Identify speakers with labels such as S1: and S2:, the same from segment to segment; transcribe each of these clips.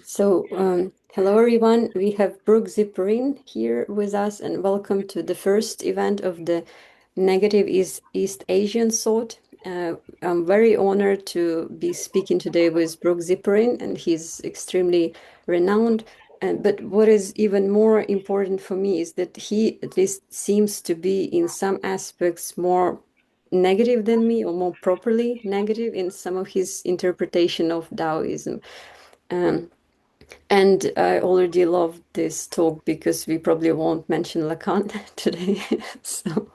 S1: So, hello everyone. We have Brook Ziporyn here with us, and welcome to the first event of the Negative East Asian Thought. I'm very honored to be speaking today with Brook Ziporyn, and he's extremely renowned. But what is even more important for me is that he at least seems to be in some aspects more negative than me, or more properly negative in some of his interpretation of Daoism. And I already love this talk because we probably won't mention Lacan today. So,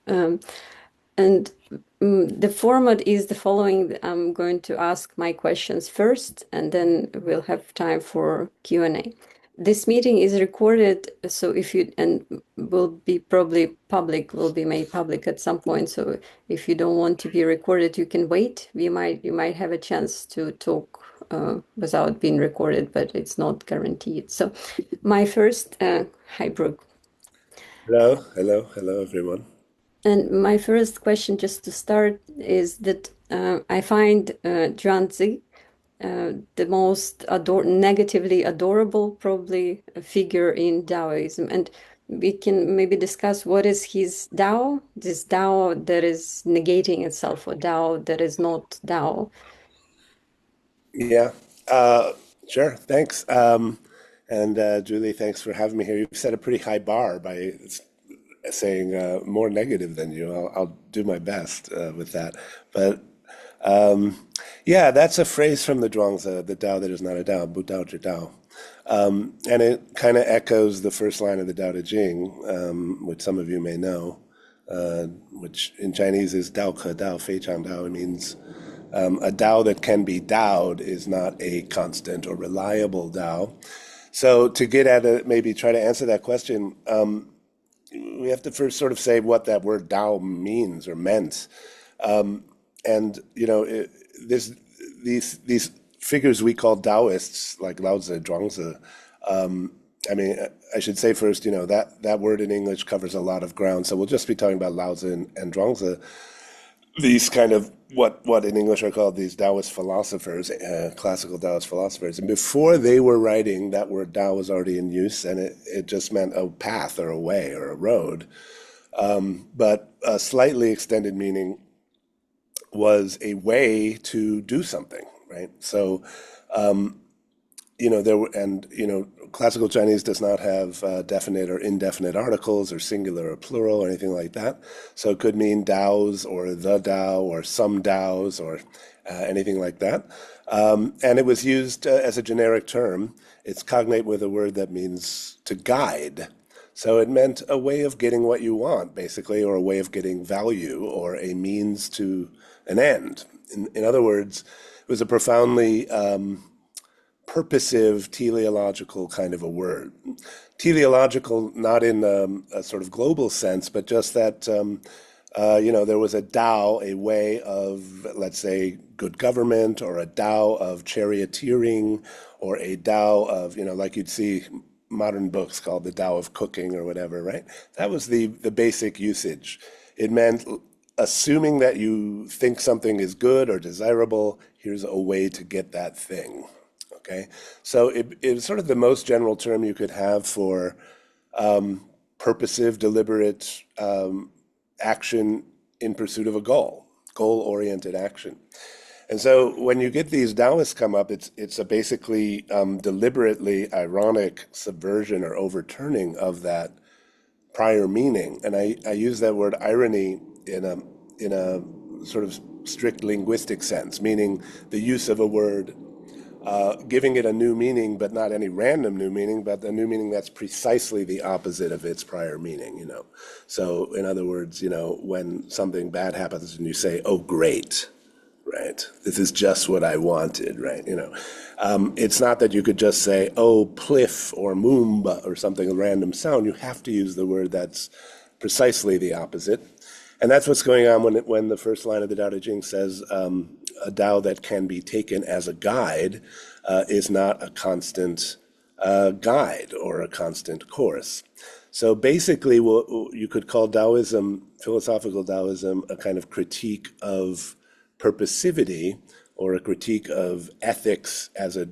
S1: um, and the format is the following. I'm going to ask my questions first, and then we'll have time for Q&A. This meeting is recorded, so if you, and will be probably public, will be made public at some point. So if you don't want to be recorded, you can wait. You might have a chance to talk without being recorded, but it's not guaranteed. So my first, hi, Brooke.
S2: Hello, everyone.
S1: And my first question, just to start, is that I find Zhuangzi the most negatively adorable, probably, figure in Daoism. And we can maybe discuss what is his Dao, this Dao that is negating itself, or Dao that is not Dao.
S2: Yeah, sure. Thanks. And Julie, thanks for having me here. You've set a pretty high bar by saying more negative than you. I'll do my best with that. But yeah, that's a phrase from the Zhuangzi, the Dao that is not a Dao, Bu Dao Zhi Dao. And it kind of echoes the first line of the Dao De Jing, which some of you may know, which in Chinese is Dao Ke Dao, Fei Chang Dao. It means a Dao that can be Daoed is not a constant or reliable Dao. So to get at it, maybe try to answer that question, we have to first sort of say what that word Dao means or meant. And these figures we call Daoists, like Lao Tzu, Zhuangzi. I mean, I should say first, that word in English covers a lot of ground. So we'll just be talking about Lao Tzu and Zhuangzi. These kind of what in English are called these Taoist philosophers, classical Taoist philosophers. And before they were writing, that word Tao was already in use, and it just meant a path or a way or a road. But a slightly extended meaning was a way to do something, right? So classical Chinese does not have definite or indefinite articles or singular or plural or anything like that. So it could mean Daos or the Dao or some Daos or anything like that. And it was used as a generic term. It's cognate with a word that means to guide. So it meant a way of getting what you want, basically, or a way of getting value or a means to an end. In other words, it was a profoundly purposive, teleological kind of a word. Teleological, not in a sort of global sense, but just that, there was a Tao, a way of, let's say, good government, or a Tao of charioteering, or a Tao of, like you'd see modern books called the Tao of cooking or whatever, right? That was the basic usage. It meant assuming that you think something is good or desirable, here's a way to get that thing. Okay, so it's sort of the most general term you could have for purposive, deliberate action in pursuit of a goal-oriented action. And so when you get these Taoists come up, it's a basically deliberately ironic subversion or overturning of that prior meaning. And I use that word irony in a sort of strict linguistic sense, meaning the use of a word giving it a new meaning, but not any random new meaning, but a new meaning that's precisely the opposite of its prior meaning, So in other words, when something bad happens and you say, oh, great, right? This is just what I wanted, right? It's not that you could just say, oh, pliff or moomba or something, a random sound. You have to use the word that's precisely the opposite. And that's what's going on when the first line of the Dao De Jing says, a Tao that can be taken as a guide is not a constant guide or a constant course. So basically, what you could call Taoism, philosophical Taoism, a kind of critique of purposivity, or a critique of ethics as a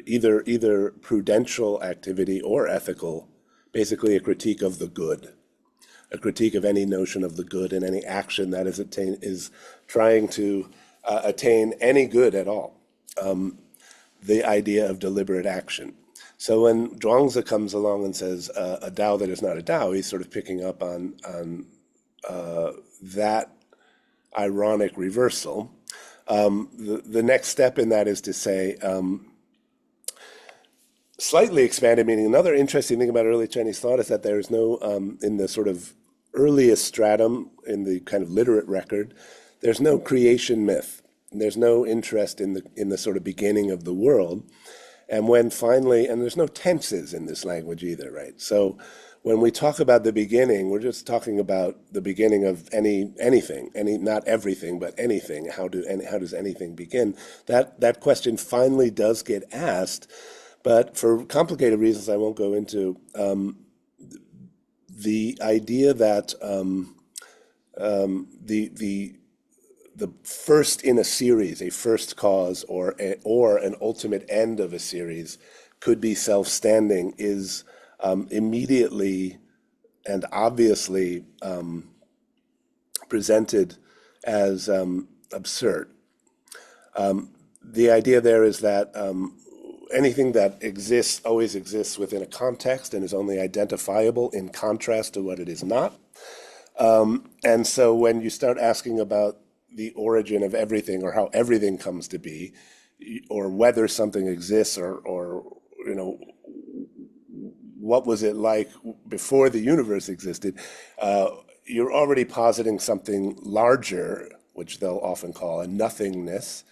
S2: either prudential activity or ethical, basically a critique of the good, a critique of any notion of the good and any action that is trying to attain any good at all. The idea of deliberate action. So when Zhuangzi comes along and says a Dao that is not a Dao, he's sort of picking up on that ironic reversal. The next step in that is to say, slightly expanded, meaning another interesting thing about early Chinese thought is that there is no, in the sort of earliest stratum, in the kind of literate record, there's no creation myth. There's no interest in the sort of beginning of the world. And when finally, and there's no tenses in this language either, right? So when we talk about the beginning, we're just talking about the beginning of anything, not everything, but anything. How does anything begin? That question finally does get asked, but for complicated reasons I won't go into. The idea that the first in a series, a first cause or an ultimate end of a series could be self-standing is immediately and obviously presented as absurd. The idea there is that anything that exists always exists within a context and is only identifiable in contrast to what it is not. And so when you start asking about the origin of everything or how everything comes to be, or whether something exists, or what was it like before the universe existed, you're already positing something larger, which they'll often call a nothingness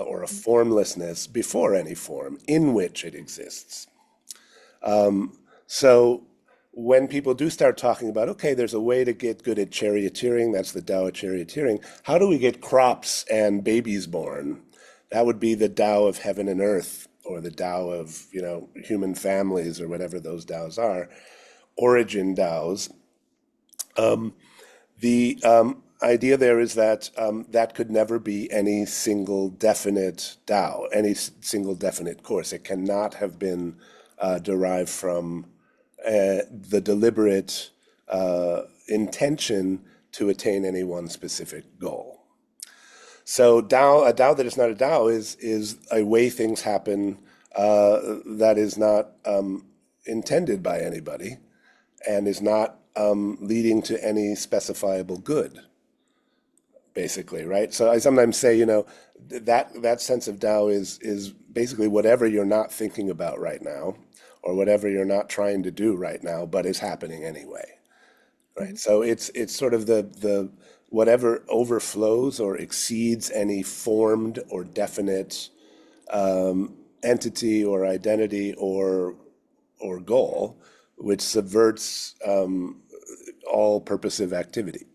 S2: or a formlessness before any form in which it exists. So when people do start talking about, okay, there's a way to get good at charioteering, that's the Tao of charioteering. How do we get crops and babies born? That would be the Tao of heaven and earth, or the Tao of, human families, or whatever those Taos are, origin Taos. The idea there is that that could never be any single definite Tao, any single definite course. It cannot have been derived from the deliberate intention to attain any one specific goal. So a Tao that is not a Tao is a way things happen that is not intended by anybody and is not leading to any specifiable good, basically, right? So I sometimes say, that sense of Tao is basically whatever you're not thinking about right now, or whatever you're not trying to do right now, but is happening anyway, right? So it's sort of the whatever overflows or exceeds any formed or definite entity or identity or goal, which subverts all purposive activity.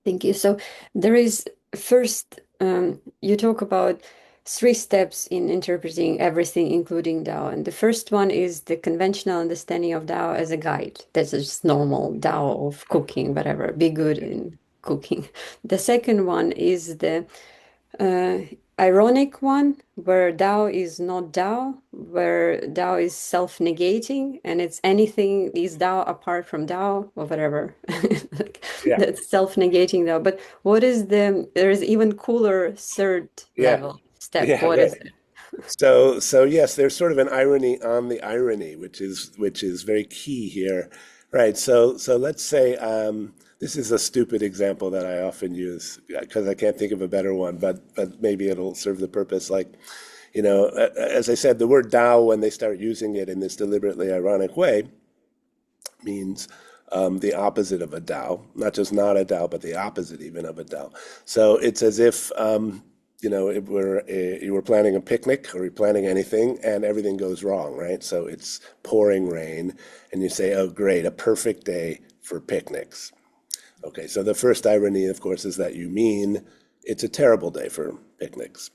S1: Thank you. So there is first, you talk about 3 steps in interpreting everything, including Dao. And the first one is the conventional understanding of Dao as a guide. That's just normal Dao of cooking, whatever, be good in cooking. The second one is the ironic one, where Dao is not Dao, where Dao is self-negating, and it's anything is Dao apart from Dao or whatever. Like,
S2: Yeah,
S1: that's self-negating Dao. But what is there is even cooler third
S2: yeah,
S1: level step.
S2: yeah,
S1: What is
S2: right.
S1: it?
S2: So yes, there's sort of an irony on the irony, which is very key here, right? So let's say this is a stupid example that I often use because I can't think of a better one, but maybe it'll serve the purpose. Like, as I said, the word Tao, when they start using it in this deliberately ironic way, means the opposite of a Tao, not just not a Tao, but the opposite even of a Tao. So it's as if you were planning a picnic or you're planning anything and everything goes wrong, right? So it's pouring rain and you say, oh, great, a perfect day for picnics. Okay, so the first irony, of course, is that you mean it's a terrible day for picnics.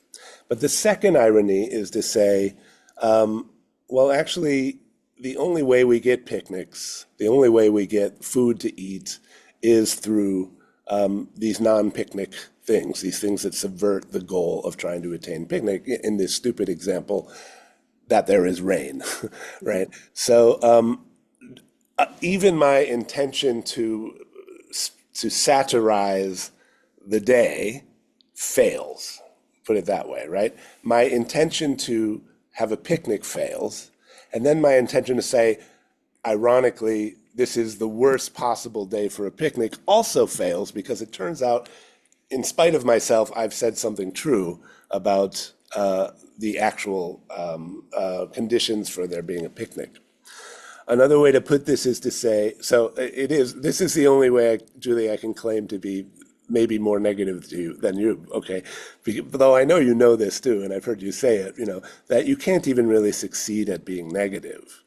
S2: But the second irony is to say, well, actually, the only way we get picnics, the only way we get food to eat is through these non-picnic things, these things that subvert the goal of trying to attain picnic. In this stupid example, that there is rain, right? So even my intention to satirize the day fails, put it that way, right? My intention to have a picnic fails, and then my intention to say, ironically, this is the worst possible day for a picnic also fails, because it turns out, in spite of myself, I've said something true about the actual conditions for there being a picnic. Another way to put this is to say, so this is the only way, Julie, I can claim to be maybe more negative to you than you, okay? Though I know you know this too, and I've heard you say it, that you can't even really succeed at being negative,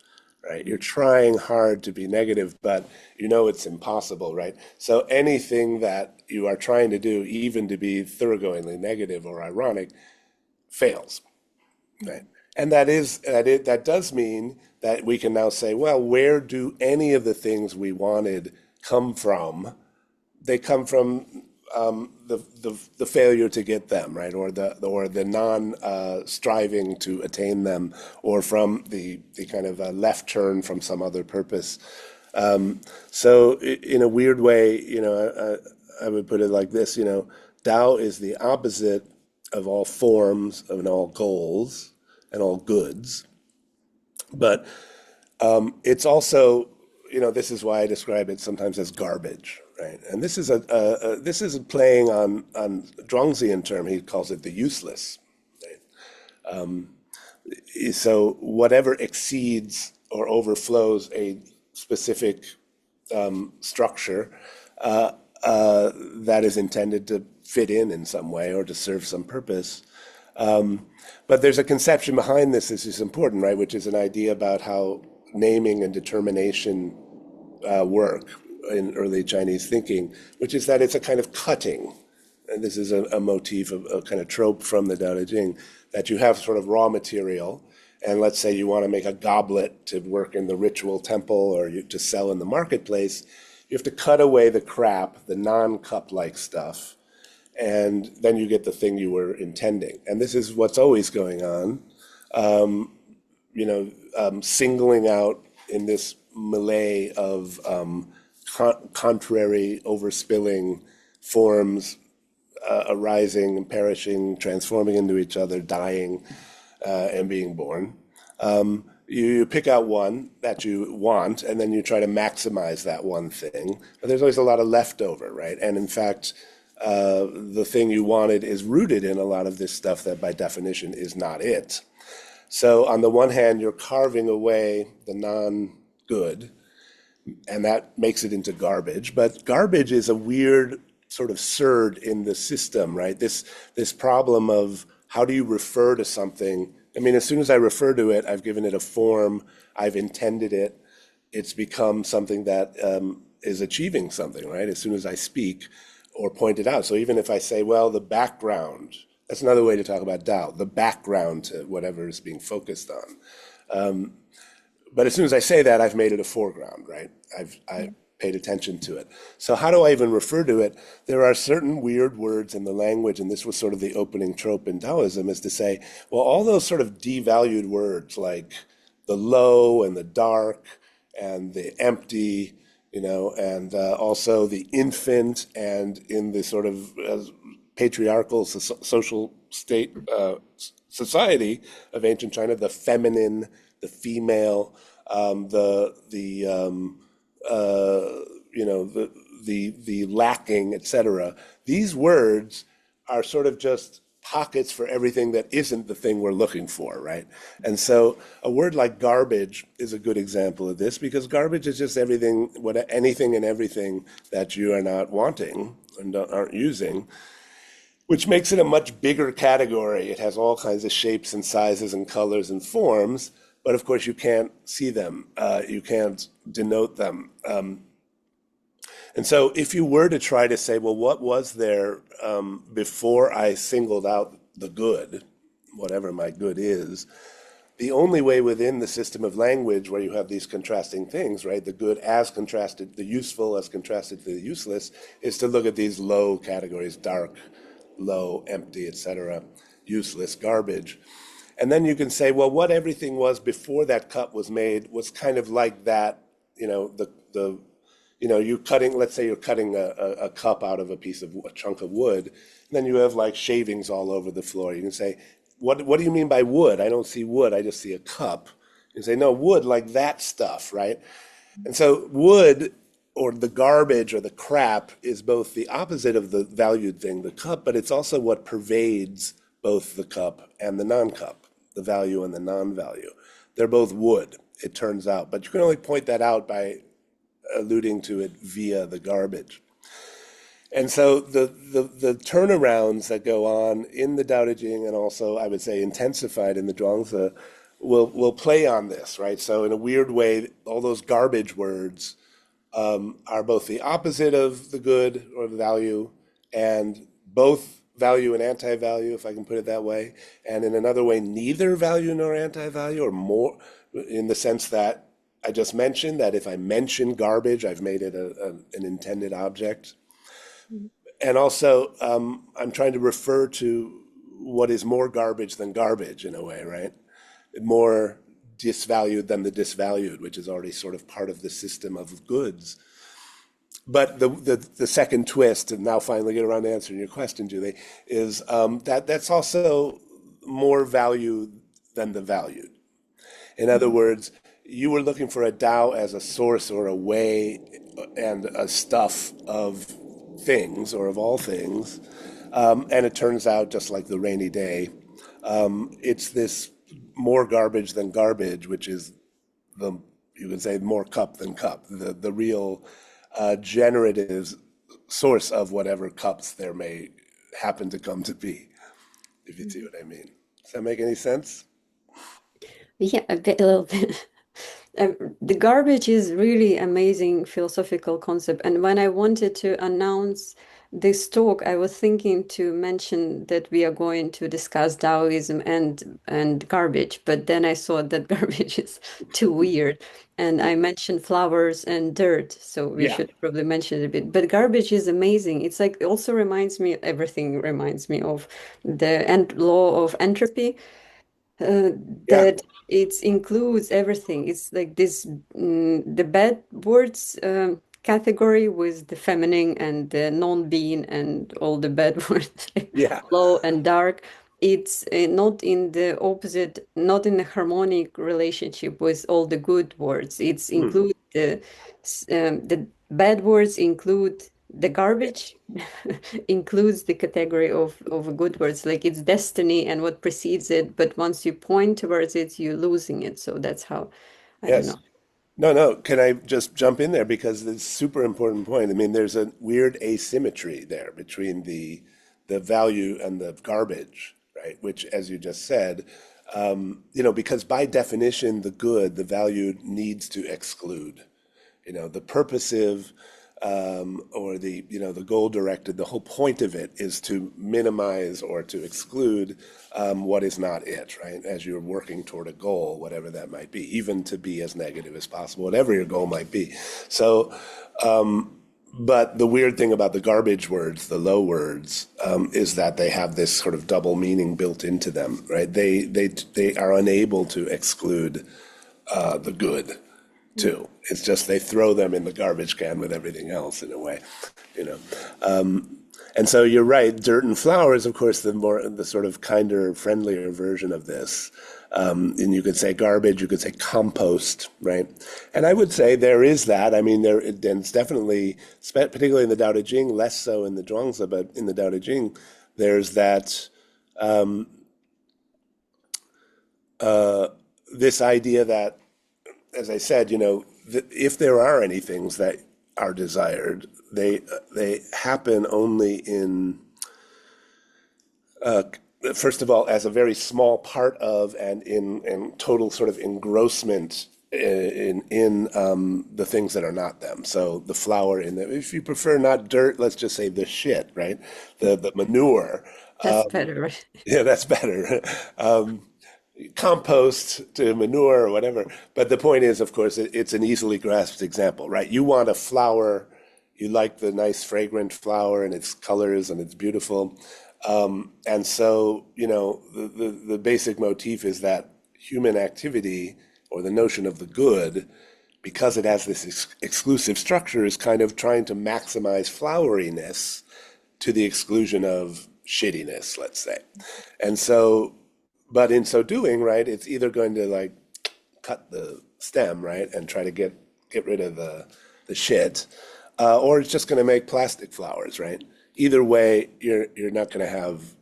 S2: right? You're trying hard to be negative, but it's impossible, right? So anything that you are trying to do, even to be thoroughgoingly negative or ironic, fails, right? And that does mean that we can now say, well, where do any of the things we wanted come from? They come from the failure to get them, right, or the non striving to attain them, or from the kind of left turn from some other purpose. So in a weird way, I would put it like this: Tao is the opposite of all forms and all goals and all goods, but it's also, this is why I describe it sometimes as garbage, right? And this is this is playing on Zhuangzian term. He calls it the useless. Right? So whatever exceeds or overflows a specific structure that is intended to fit in some way or to serve some purpose. But there's a conception behind this is important, right? Which is an idea about how naming and determination work in early Chinese thinking, which is that it's a kind of cutting. And this is a motif, a kind of trope from the Dao That Is Not, that you have sort of raw material, and let's say you want to make a goblet to work in the ritual temple or to sell in the marketplace. You have to cut away the crap, the non-cup-like stuff, and then you get the thing you were intending. And this is what's always going on, singling out in this melee of contrary, overspilling forms arising and perishing, transforming into each other, dying, and being born. You pick out one that you want, and then you try to maximize that one thing. But there's always a lot of leftover, right? And in fact, the thing you wanted is rooted in a lot of this stuff that by definition is not it. So on the one hand, you're carving away the non-good, and that makes it into garbage. But garbage is a weird sort of surd in the system, right? This problem of how do you refer to something? I mean, as soon as I refer to it, I've given it a form, I've intended it, it's become something that is achieving something, right? As soon as I speak or point it out. So even if I say, well, the background, that's another way to talk about Tao, the background to whatever is being focused on. But as soon as I say that, I've made it a foreground, right? I've paid attention to it. So how do I even refer to it? There are certain weird words in the language, and this was sort of the opening trope in Taoism, is to say, well, all those sort of devalued words like the low and the dark and the empty, and also the infant, and in the sort of patriarchal social state society of ancient China, the feminine, the female, the lacking, etc. These words are sort of just pockets for everything that isn't the thing we're looking for, right? And so a word like garbage is a good example of this, because garbage is just anything and everything that you are not wanting and aren't using, which makes it a much bigger category. It has all kinds of shapes and sizes and colors and forms, but of course you can't see them. You can't denote them. And so if you were to try to say, well, what was there before I singled out the good, whatever my good is, the only way within the system of language where you have these contrasting things, right, the good as contrasted, the useful as contrasted to the useless, is to look at these low categories, dark, low, empty, etc., useless, garbage. And then you can say, well, what everything was before that cup was made was kind of like that, you're cutting, let's say you're cutting a cup out of a chunk of wood, and then you have like shavings all over the floor. You can say, what do you mean by wood? I don't see wood, I just see a cup. You say, no, wood, like that stuff, right? And so wood or the garbage or the crap is both the opposite of the valued thing, the cup, but it's also what pervades both the cup and the non-cup, the value and the non-value. They're both wood, it turns out, but you can only point that out by alluding to it via the garbage. And so the turnarounds that go on in the Dao De Jing and also, I would say, intensified in the Zhuangzi will play on this, right? So in a weird way, all those garbage words are both the opposite of the good or the value, and both value and anti-value, if I can put it that way. And in another way, neither value nor anti-value, or more, in the sense that I just mentioned, that if I mention garbage, I've made it an intended object. And also, I'm trying to refer to what is more garbage than garbage in a way, right? More disvalued than the disvalued, which is already sort of part of the system of goods. But the second twist, and now finally get around to answering your question, Julie, is that's also more value than the valued. In other words, you were looking for a Tao as a source or a way and a stuff of things or of all things. And it turns out, just like the rainy day, it's this more garbage than garbage, which is you can say more cup than cup, the real generative source of whatever cups there may happen to come to be, if you see what I mean. Does that make any sense?
S1: Yeah, a little bit. The garbage is really amazing philosophical concept. And when I wanted to announce this talk, I was thinking to mention that we are going to discuss Daoism and garbage, but then I saw that garbage is too weird. And I mentioned flowers and dirt, so we
S2: Yeah.
S1: should probably mention it a bit. But garbage is amazing. It's like it also reminds me, everything reminds me of the law of entropy uh,
S2: Yeah.
S1: that it includes everything. It's like this the bad words category with the feminine and the non-being and all the bad words, like
S2: Yeah.
S1: low and dark. It's not in the opposite, not in a harmonic relationship with all the good words. It's
S2: Mm.
S1: include the bad words include the garbage includes the category of good words, like it's destiny and what precedes it, but once you point towards it you're losing it, so that's how I don't
S2: Yes.
S1: know.
S2: No, no. Can I just jump in there because it's a super important point. I mean, there's a weird asymmetry there between the value and the garbage, right? Which, as you just said, because by definition, the good, the value needs to exclude. The purposive or the goal directed, the whole point of it is to minimize or to exclude what is not it, right? As you're working toward a goal, whatever that might be, even to be as negative as possible, whatever your goal might be. So, but the weird thing about the garbage words, the low words, is that they have this sort of double meaning built into them, right? They are unable to exclude the good too. It's just they throw them in the garbage can with everything else in a way, you know. And so you're right. Dirt and flowers, of course, the sort of kinder, friendlier version of this. And you could say garbage, you could say compost, right? And I would say there is that. I mean, it's definitely, particularly in the Dao De Jing, less so in the Zhuangzi, but in the Dao De Jing, there's that this idea that, as I said, if there are any things that are desired, they happen only in first of all as a very small part of and in total sort of engrossment in the things that are not them. So the flower if you prefer not dirt, let's just say the shit, right? The manure.
S1: That's better, right?
S2: Yeah, that's better. Compost to manure or whatever. But the point is, of course, it's an easily grasped example, right? You want a flower, you like the nice fragrant flower and its colors and it's beautiful. And so, the basic motif is that human activity or the notion of the good, because it has this exclusive structure, is kind of trying to maximize floweriness to the exclusion of shittiness, let's say. And so, but in so doing, right, it's either going to like cut the stem, right, and try to get rid of the shit, or it's just going to make plastic flowers, right? Either way, you're not going to have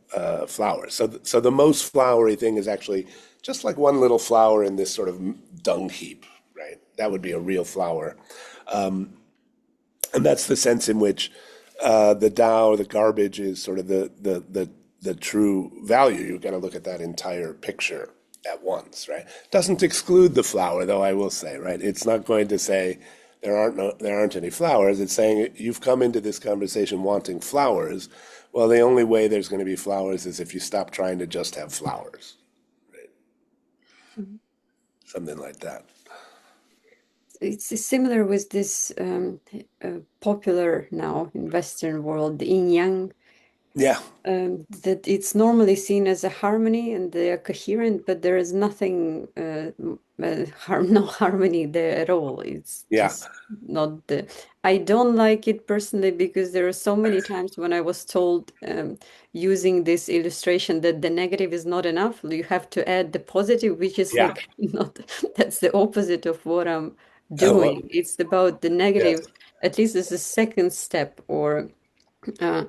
S2: flowers. So the most flowery thing is actually just like one little flower in this sort of dung heap, right? That would be a real flower, and that's the sense in which the Tao, the garbage, is sort of the true value. You've got to look at that entire picture at once, right? Doesn't exclude the flower, though, I will say, right? It's not going to say there aren't any flowers. It's saying you've come into this conversation wanting flowers. Well, the only way there's going to be flowers is if you stop trying to just have flowers, right?
S1: Mm-hmm.
S2: Something like that.
S1: It's similar with this popular now in Western world, the yin yang.
S2: Yeah.
S1: That it's normally seen as a harmony and they are coherent, but there is nothing, no harmony there at all. It's
S2: Yeah.
S1: just not the. I don't like it personally because there are so many times when I was told, using this illustration, that the negative is not enough. You have to add the positive, which is
S2: Yeah.
S1: like not. That's the opposite of what I'm
S2: Well,
S1: doing. It's about the
S2: yes.
S1: negative, at least as a second step or. Uh,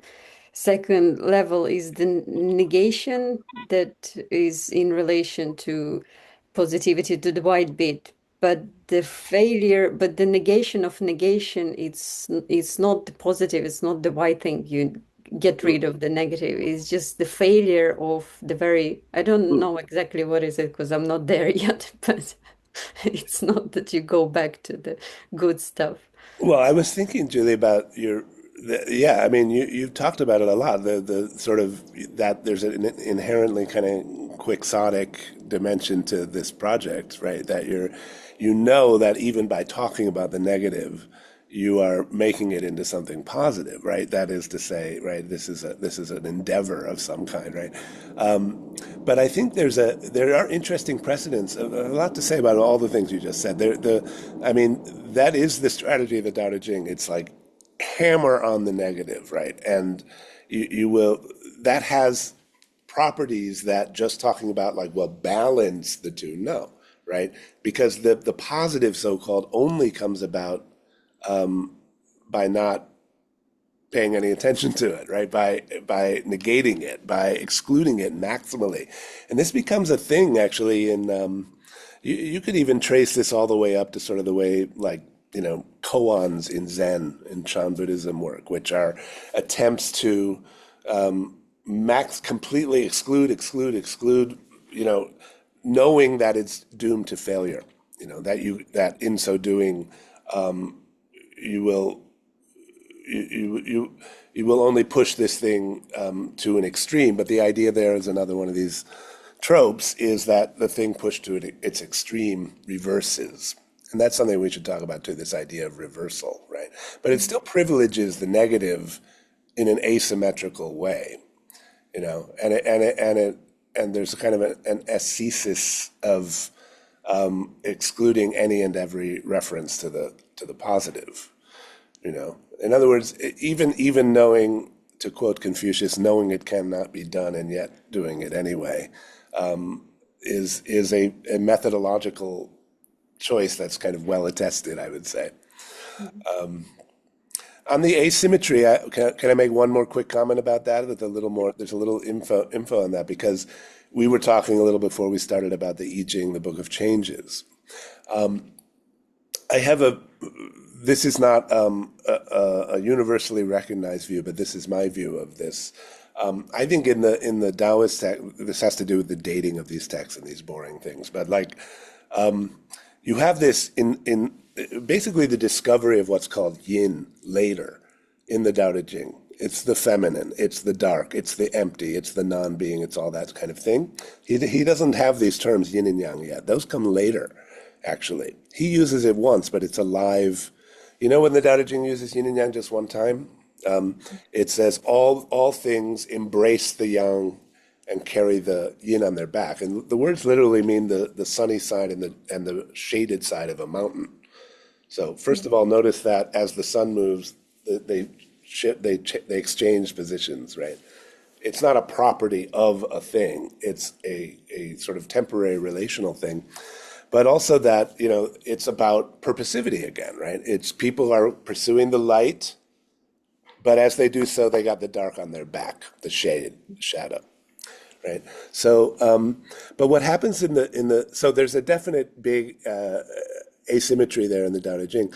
S1: Second level is the negation that is in relation to positivity, to the white bit. But the failure, but the negation of negation, it's not the positive, it's not the white thing. You get rid of the negative. It's just the failure of the very, I don't know exactly what is it because I'm not there yet, but it's not that you go back to the good stuff.
S2: Well, I was thinking, Julie, about yeah, I mean, you've talked about it a lot, the sort of that there's an inherently kind of quixotic dimension to this project, right? That you know that even by talking about the negative, you are making it into something positive, right? That is to say, right, this is an endeavor of some kind, right? But I think there are interesting precedents, a lot to say about all the things you just said. I mean, that is the strategy of the Dao De Jing. It's like hammer on the negative, right? And you will, that has properties that just talking about like, well, balance the two, no, right? Because the positive so-called only comes about by not paying any attention to it, right? By negating it, by excluding it maximally. And this becomes a thing actually in you could even trace this all the way up to sort of the way like, koans in Zen and Chan Buddhism work, which are attempts to completely exclude, knowing that it's doomed to failure, that in so doing you will you will only push this thing to an extreme. But the idea there is another one of these tropes is that the thing pushed to its extreme reverses. And that's something we should talk about too, this idea of reversal, right? But it still privileges the negative in an asymmetrical way, and there's a kind of an ascesis of excluding any and every reference to the positive. In other words, even knowing, to quote Confucius, knowing it cannot be done and yet doing it anyway, is a methodological choice that's kind of well attested, I would say. On the asymmetry, can I make one more quick comment about that? With a little more, there's a little info on that because we were talking a little before we started about the I Ching, the Book of Changes. I have this is not a universally recognized view, but this is my view of this. I think in the Daoist text, this has to do with the dating of these texts and these boring things. But like, you have this in basically the discovery of what's called yin later in the Dao De Jing. It's the feminine, it's the dark, it's the empty, it's the non-being, it's all that kind of thing. He doesn't have these terms yin and yang yet. Those come later, actually. He uses it once, but it's a live. You know when the Dao De Jing uses yin and yang just one time? It says all things embrace the yang and carry the yin on their back. And the words literally mean the sunny side and the shaded side of a mountain. So first of all, notice that as the sun moves, they exchange positions, right? It's not a property of a thing. It's a sort of temporary relational thing. But also that, it's about purposivity again, right? It's people are pursuing the light, but as they do so, they got the dark on their back, the shadow, right? So, but what happens so there's a definite big asymmetry there in the Dao That Ching.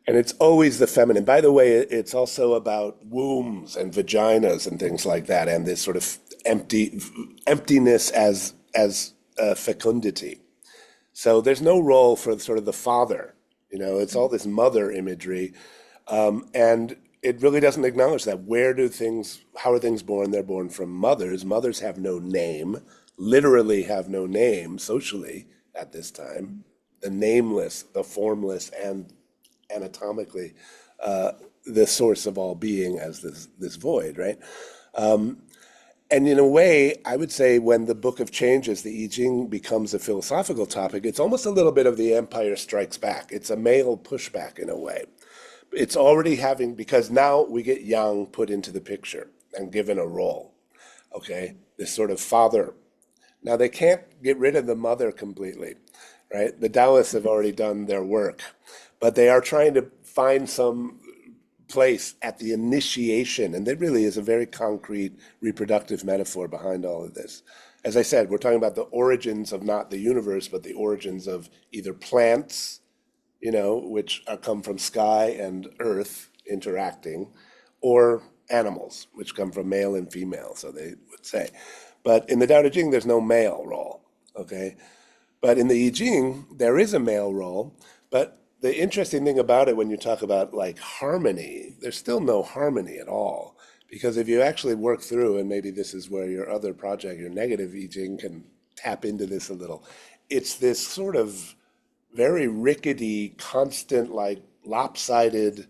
S2: And it's always the feminine. By the way, it's also about wombs and vaginas and things like that, and this sort of emptiness as fecundity. So there's no role for sort of the father. It's all this mother imagery, and it really doesn't acknowledge that. How are things born? They're born from mothers. Mothers have no name, literally have no name socially at this time. The nameless, the formless, and anatomically the source of all being as this void, right? And in a way, I would say when the Book of Changes, the I Ching, becomes a philosophical topic, it's almost a little bit of the Empire Strikes Back. It's a male pushback in a way. It's already because now we get yang put into the picture and given a role, okay? This sort of father. Now they can't get rid of the mother completely, right? The Daoists have already done their work, but they are trying to find some place at the initiation, and there really is a very concrete reproductive metaphor behind all of this. As I said, we're talking about the origins of not the universe, but the origins of either plants, which come from sky and earth interacting, or animals, which come from male and female, so they would say. But in the Dao That Ching, there's no male role, okay? But in the I Ching, there is a male role, but the interesting thing about it when you talk about like harmony, there's still no harmony at all. Because if you actually work through, and maybe this is where your other project, your negative I Ching, can tap into this a little, it's this sort of very rickety, constant, like lopsided,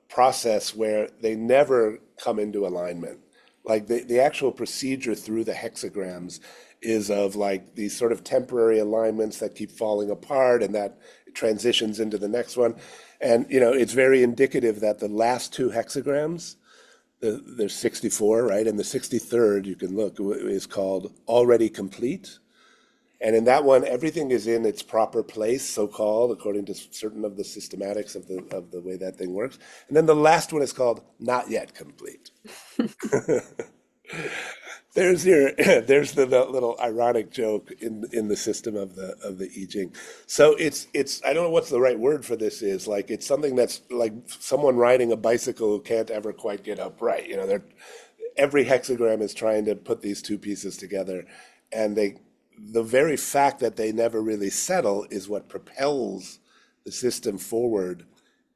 S2: process where they never come into alignment. Like the actual procedure through the hexagrams is of like these sort of temporary alignments that keep falling apart and that transitions into the next one. And, it's very indicative that the last two hexagrams, there's 64, right? And the 63rd, you can look, is called Already Complete. And in that one, everything is in its proper place, so-called, according to certain of the systematics of the way that thing works. And then the last one is called Not Yet Complete. There's the little ironic joke in the system of the I Ching. So it's I don't know what's the right word for this is. Like it's something that's like someone riding a bicycle who can't ever quite get upright. Every hexagram is trying to put these two pieces together, and the very fact that they never really settle is what propels the system forward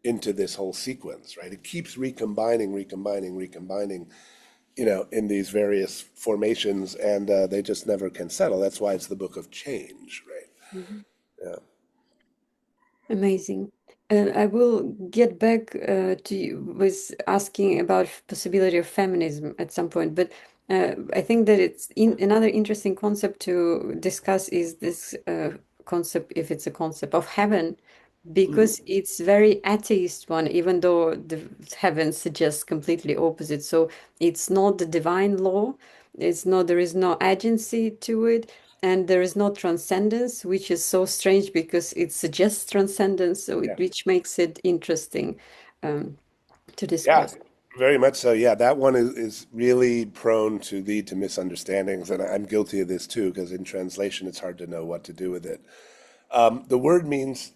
S2: into this whole sequence, right? It keeps recombining, in these various formations, and they just never can settle. That's why it's the Book of Change, right?
S1: Mhm.
S2: Yeah.
S1: Amazing. I will get back to you with asking about possibility of feminism at some point, but I think that it's another interesting concept to discuss is this concept, if it's a concept of heaven, because it's very atheist one, even though the heaven suggests completely opposite. So it's not the divine law. There is no agency to it, and there is no transcendence, which is so strange because it suggests transcendence,
S2: Yeah.
S1: which makes it interesting to
S2: Yeah,
S1: discuss.
S2: very much so. Yeah, that one is really prone to lead to misunderstandings, and I'm guilty of this too, because in translation it's hard to know what to do with it. The word means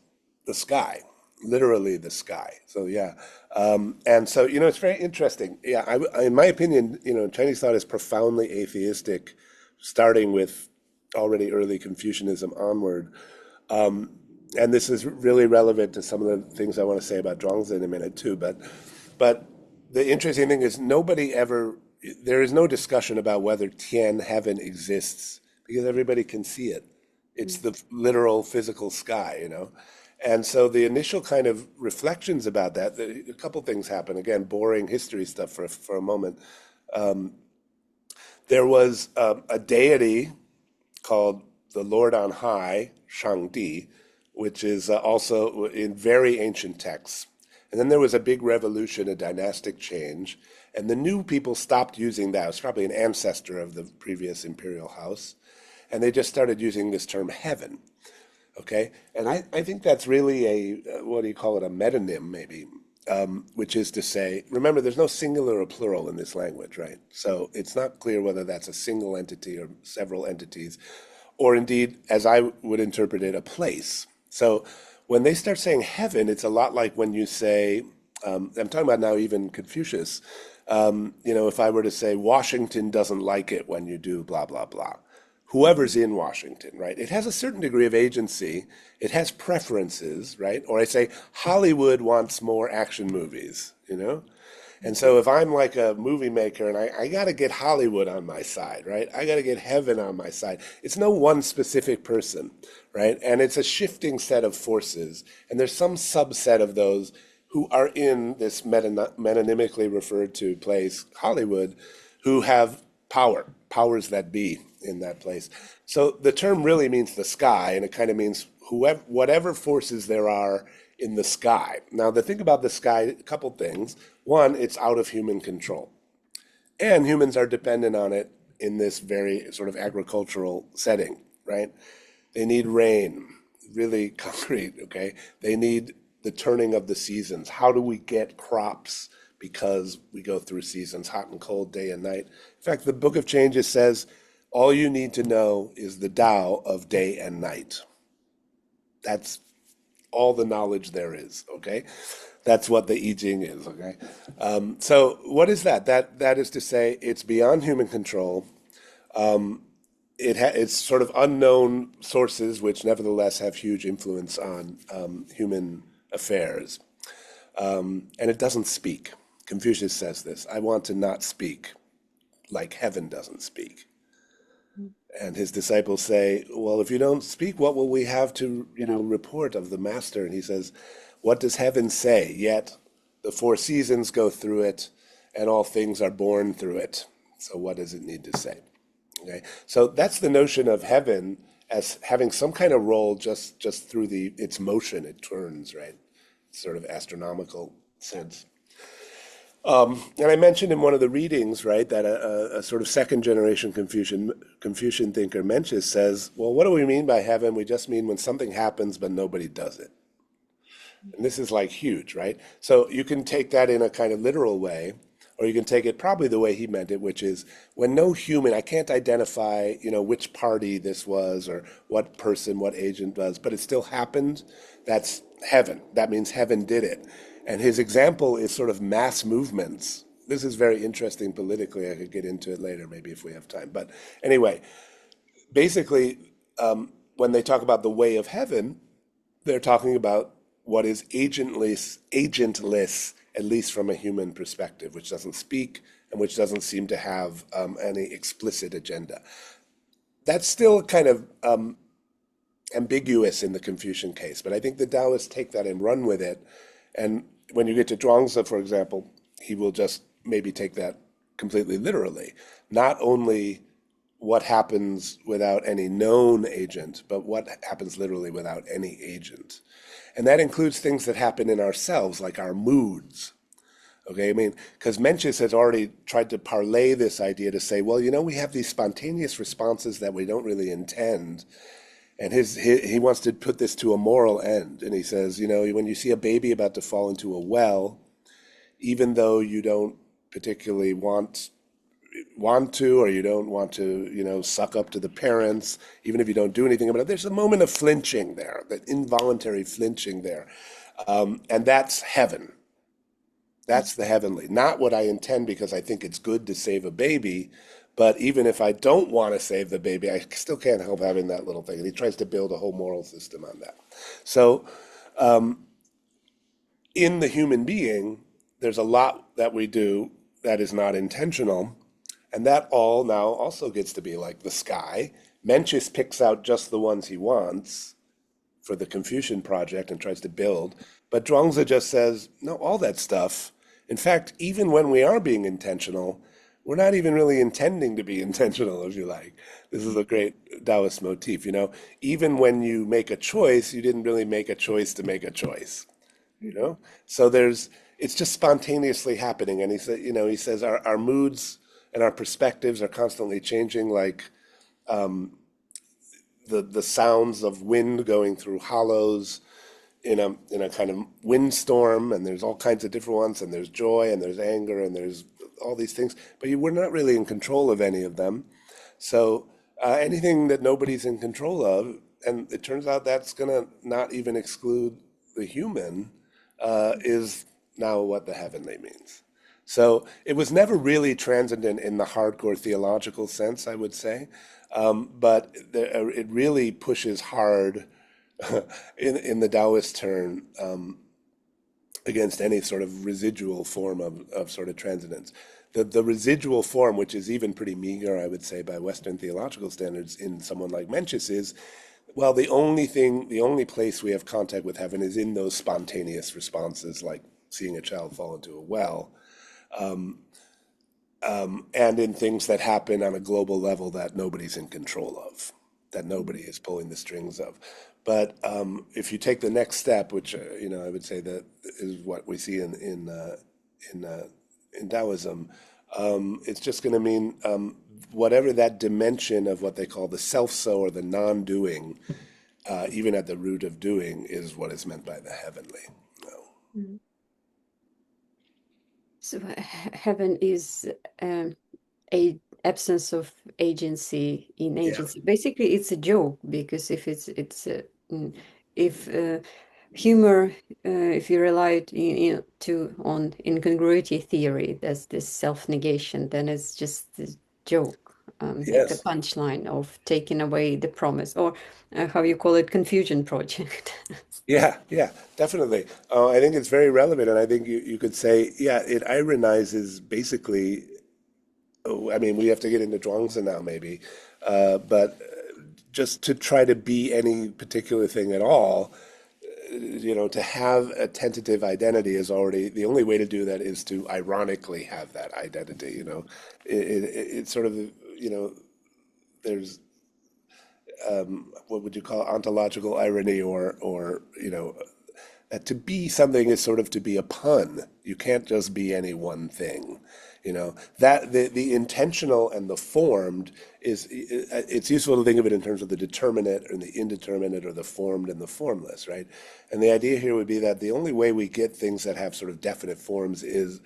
S2: the sky, literally the sky. So yeah, and so it's very interesting. Yeah, in my opinion, Chinese thought is profoundly atheistic, starting with already early Confucianism onward. And this is really relevant to some of the things I want to say about Zhuangzi in a minute too. But the interesting thing is there is no discussion about whether Tian heaven exists because everybody can see it. It's the literal physical sky. And so the initial kind of reflections about that, a couple things happen. Again, boring history stuff for a moment. There was a deity called the Lord on High, Shangdi, which is also in very ancient texts. And then there was a big revolution, a dynastic change, and the new people stopped using that. It was probably an ancestor of the previous imperial house. And they just started using this term heaven, okay? And I think that's really a, what do you call it, a metonym maybe, which is to say, remember, there's no singular or plural in this language, right? So it's not clear whether that's a single entity or several entities, or indeed, as I would interpret it, a place. So when they start saying heaven, it's a lot like when you say, I'm talking about now even Confucius, if I were to say Washington doesn't like it when you do blah, blah, blah. Whoever's in Washington, right? It has a certain degree of agency. It has preferences, right? Or I say Hollywood wants more action movies, And so if I'm like a movie maker and I got to get Hollywood on my side, right? I got to get heaven on my side. It's no one specific person, right? And it's a shifting set of forces. And there's some subset of those who are in this metonymically referred to place, Hollywood, who have powers that be in that place. So the term really means the sky, and it kind of means whatever forces there are in the sky. Now, the thing about the sky, a couple things. One, it's out of human control. And humans are dependent on it in this very sort of agricultural setting, right? They need rain, really concrete, okay? They need the turning of the seasons. How do we get crops? Because we go through seasons, hot and cold, day and night. In fact, the Book of Changes says, all you need to know is the Tao of day and night. That's all the knowledge there is, okay? That's what the I Ching is, okay? So what is that? That is to say, it's beyond human control. It's sort of unknown sources, which nevertheless have huge influence on human affairs. And it doesn't speak. Confucius says this, I want to not speak like heaven doesn't speak. And his disciples say, well, if you don't speak, what will we have to, report of the master? And he says, what does heaven say? Yet the four seasons go through it and all things are born through it. So what does it need to say? Okay. So that's the notion of heaven as having some kind of role just through its motion, it turns, right? Sort of astronomical sense. And I mentioned in one of the readings, right, that a sort of second generation Confucian thinker Mencius says, well, what do we mean by heaven? We just mean when something happens, but nobody does it. And this is like huge, right? So you can take that in a kind of literal way, or you can take it probably the way he meant it, which is when no human, I can't identify, which party this was or what person, what agent does, but it still happened. That's heaven. That means heaven did it. And his example is sort of mass movements. This is very interesting politically. I could get into it later, maybe if we have time. But anyway, basically, when they talk about the way of heaven, they're talking about what is agentless, at least from a human perspective, which doesn't speak and which doesn't seem to have any explicit agenda. That's still kind of ambiguous in the Confucian case, but I think the Daoists take that and run with it. And when you get to Zhuangzi, for example, he will just maybe take that completely literally. Not only what happens without any known agent, but what happens literally without any agent. And that includes things that happen in ourselves, like our moods. Okay, I mean, because Mencius has already tried to parlay this idea to say, well, we have these spontaneous responses that we don't really intend. And he wants to put this to a moral end. And he says, when you see a baby about to fall into a well, even though you don't particularly want to, or you don't want to, suck up to the parents, even if you don't do anything about it, there's a moment of flinching there, that involuntary flinching there. And that's heaven. That's the heavenly. Not what I intend because I think it's good to save a baby, but even if I don't want to save the baby, I still can't help having that little thing. And he tries to build a whole moral system on that. So in the human being, there's a lot that we do that is not intentional. And that all now also gets to be like the sky. Mencius picks out just the ones he wants for the Confucian project and tries to build. But Zhuangzi just says, no, all that stuff. In fact, even when we are being intentional, we're not even really intending to be intentional, if you like. This is a great Taoist motif, you know. Even when you make a choice, you didn't really make a choice to make a choice, you know. So it's just spontaneously happening. And he said, you know, he says our moods and our perspectives are constantly changing, like the sounds of wind going through hollows in a kind of windstorm, and there's all kinds of different ones, and there's joy and there's anger and there's all these things, but we're not really in control of any of them. So anything that nobody's in control of, and it turns out that's going to not even exclude the human, is now what the heavenly means. So it was never really transcendent in the hardcore theological sense, I would say, but it really pushes hard in the Taoist turn against any sort of residual form of sort of transcendence. The residual form, which is even pretty meager, I would say, by Western theological standards in someone like Mencius is, well, the only place we have contact with heaven is in those spontaneous responses, like seeing a child fall into a well, and in things that happen on a global level that nobody's in control of, that nobody is pulling the strings of. But if you take the next step, which you know, I would say that is what we see in Daoism, it's just going to mean whatever that dimension of what they call the self-so or the non-doing, even at the root of doing, is what is meant by the heavenly. No.
S1: So heaven is a absence of agency in
S2: Yeah.
S1: agency. Basically, it's a joke, because if if humor, if you rely on incongruity theory, that's this self-negation, then it's just a joke, like the
S2: Yes.
S1: punchline of taking away the promise, or how you call it, confusion project.
S2: Yeah, yeah, definitely. I think it's very relevant, and I think you could say, yeah, it ironizes basically. Oh, I mean, we have to get into Zhuangzi now, maybe, but just to try to be any particular thing at all, you know, to have a tentative identity is already the only way to do that is to ironically have that identity. You know, it's sort of, you know, there's what would you call ontological irony, or you know, that to be something is sort of to be a pun. You can't just be any one thing. You know, that the intentional and the formed is, it's useful to think of it in terms of the determinate and the indeterminate, or the formed and the formless, right? And the idea here would be that the only way we get things that have sort of definite forms is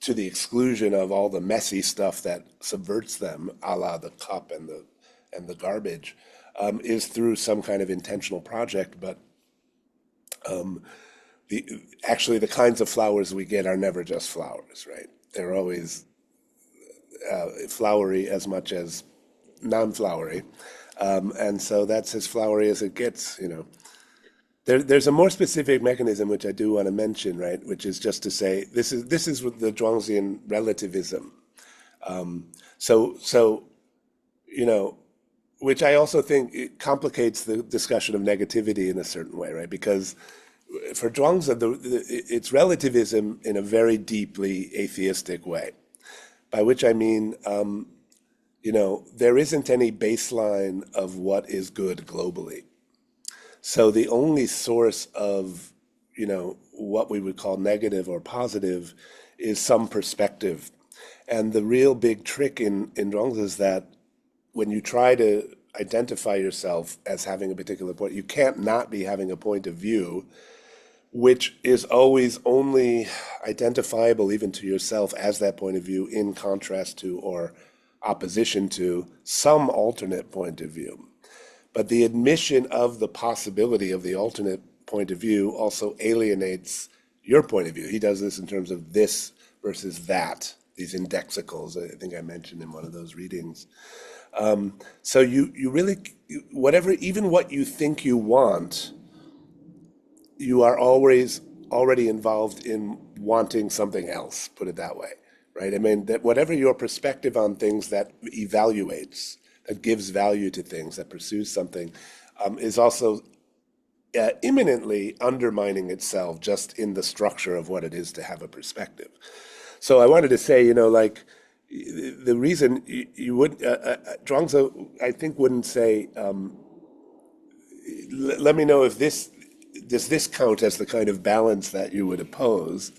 S2: to the exclusion of all the messy stuff that subverts them, a la the cup and the garbage, is through some kind of intentional project. But actually the kinds of flowers we get are never just flowers, right? They're always flowery as much as non-flowery, and so that's as flowery as it gets. You know, there's a more specific mechanism which I do want to mention, right? Which is just to say this is with the Zhuangzian relativism. So you know, which I also think it complicates the discussion of negativity in a certain way, right? Because for Zhuangzi, it's relativism in a very deeply atheistic way, by which I mean, you know, there isn't any baseline of what is good globally. So the only source of, you know, what we would call negative or positive is some perspective. And the real big trick in Zhuangzi is that when you try to identify yourself as having a particular point, you can't not be having a point of view, which is always only identifiable even to yourself as that point of view, in contrast to or opposition to some alternate point of view. But the admission of the possibility of the alternate point of view also alienates your point of view. He does this in terms of this versus that, these indexicals, I think I mentioned in one of those readings. So you really, whatever, even what you think you want, you are always already involved in wanting something else, put it that way, right? I mean, that whatever your perspective on things that evaluates, that gives value to things, that pursues something, is also imminently undermining itself just in the structure of what it is to have a perspective. So I wanted to say, like the reason you would, Zhuangzi, I think, wouldn't say, let me know if does this count as the kind of balance that you would oppose?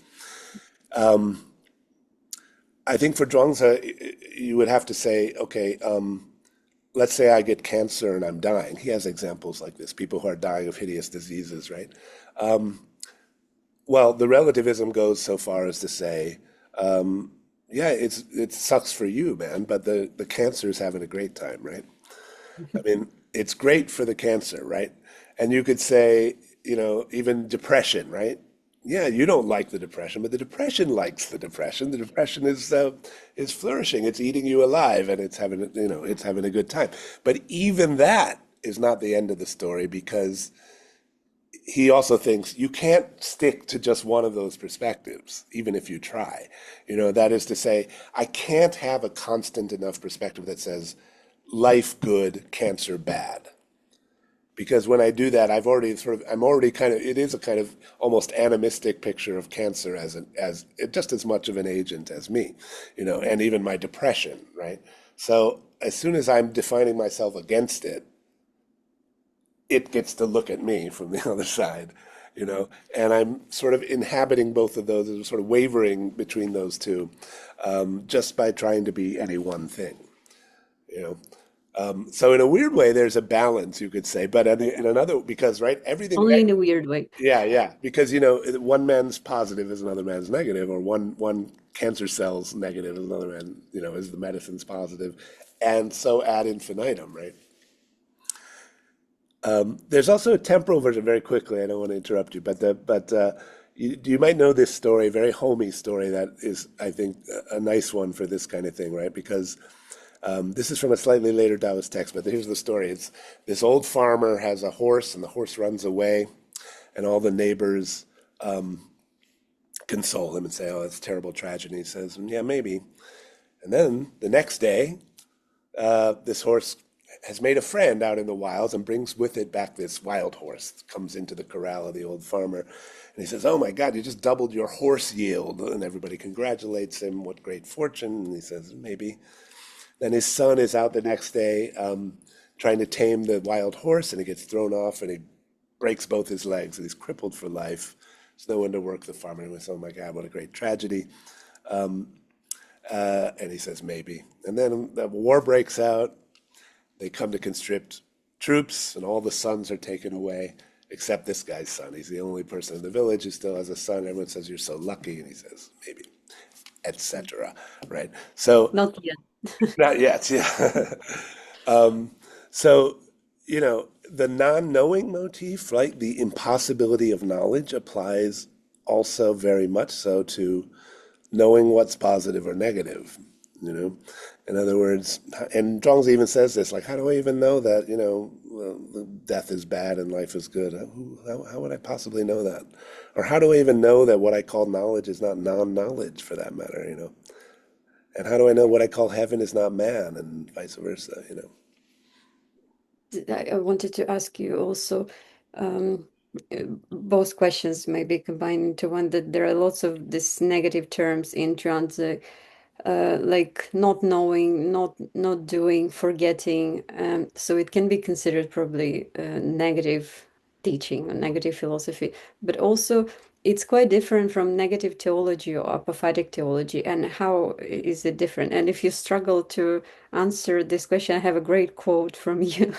S2: I think for Zhuangzi, you would have to say, okay, let's say I get cancer and I'm dying. He has examples like this, people who are dying of hideous diseases, right? Well, the relativism goes so far as to say, yeah, it sucks for you, man, but the cancer is having a great time, right? I mean, it's great for the cancer, right? And you could say, even depression, right? Yeah, you don't like the depression, but the depression likes the depression. The depression is flourishing. It's eating you alive, and it's having a good time. But even that is not the end of the story, because he also thinks you can't stick to just one of those perspectives, even if you try. That is to say, I can't have a constant enough perspective that says life good, cancer bad. Because when I do that, it is a kind of almost animistic picture of cancer as just as much of an agent as me, and even my depression, right? So as soon as I'm defining myself against it, it gets to look at me from the other side, and I'm sort of inhabiting both of those, sort of wavering between those two, just by trying to be any one thing, you know. So in a weird way, there's a balance, you could say, but in another, because right, everything,
S1: Only in a weird way.
S2: yeah, because one man's positive is another man's negative, or one cancer cell's negative is another man, is the medicine's positive, and so ad infinitum, right? There's also a temporal version, very quickly. I don't want to interrupt you, but you might know this story, very homey story that is, I think, a nice one for this kind of thing, right? Because this is from a slightly later Daoist text, but here's the story. It's this old farmer has a horse, and the horse runs away, and all the neighbors console him and say, "Oh, it's a terrible tragedy." He says, "Yeah, maybe." And then the next day, this horse has made a friend out in the wilds and brings with it back this wild horse that comes into the corral of the old farmer. And he says, "Oh my God, you just doubled your horse yield." And everybody congratulates him. What great fortune. And he says, "Maybe." Then his son is out the next day trying to tame the wild horse, and he gets thrown off and he breaks both his legs and he's crippled for life. There's no one to work the farm. And he says, "Oh my God, what a great tragedy." And he says, "Maybe." And then the war breaks out. They come to conscript troops, and all the sons are taken away, except this guy's son. He's the only person in the village who still has a son. Everyone says, "You're so lucky," and he says, "Maybe," etc. Right? So,
S1: Not yet.
S2: not yet. Yeah. So, the non-knowing motif, right? The impossibility of knowledge applies also very much so to knowing what's positive or negative, you know? In other words, and Zhuangzi even says this, like, how do I even know that, death is bad and life is good? How would I possibly know that? Or how do I even know that what I call knowledge is not non-knowledge, for that matter? And how do I know what I call heaven is not man, and vice versa?
S1: I wanted to ask you also, both questions may be combined into one, that there are lots of these negative terms in Zhuangzi, like not knowing, not doing, forgetting. So it can be considered probably negative teaching or negative philosophy, but also it's quite different from negative theology or apophatic theology. And how is it different? And if you struggle to answer this question, I have a great quote from you.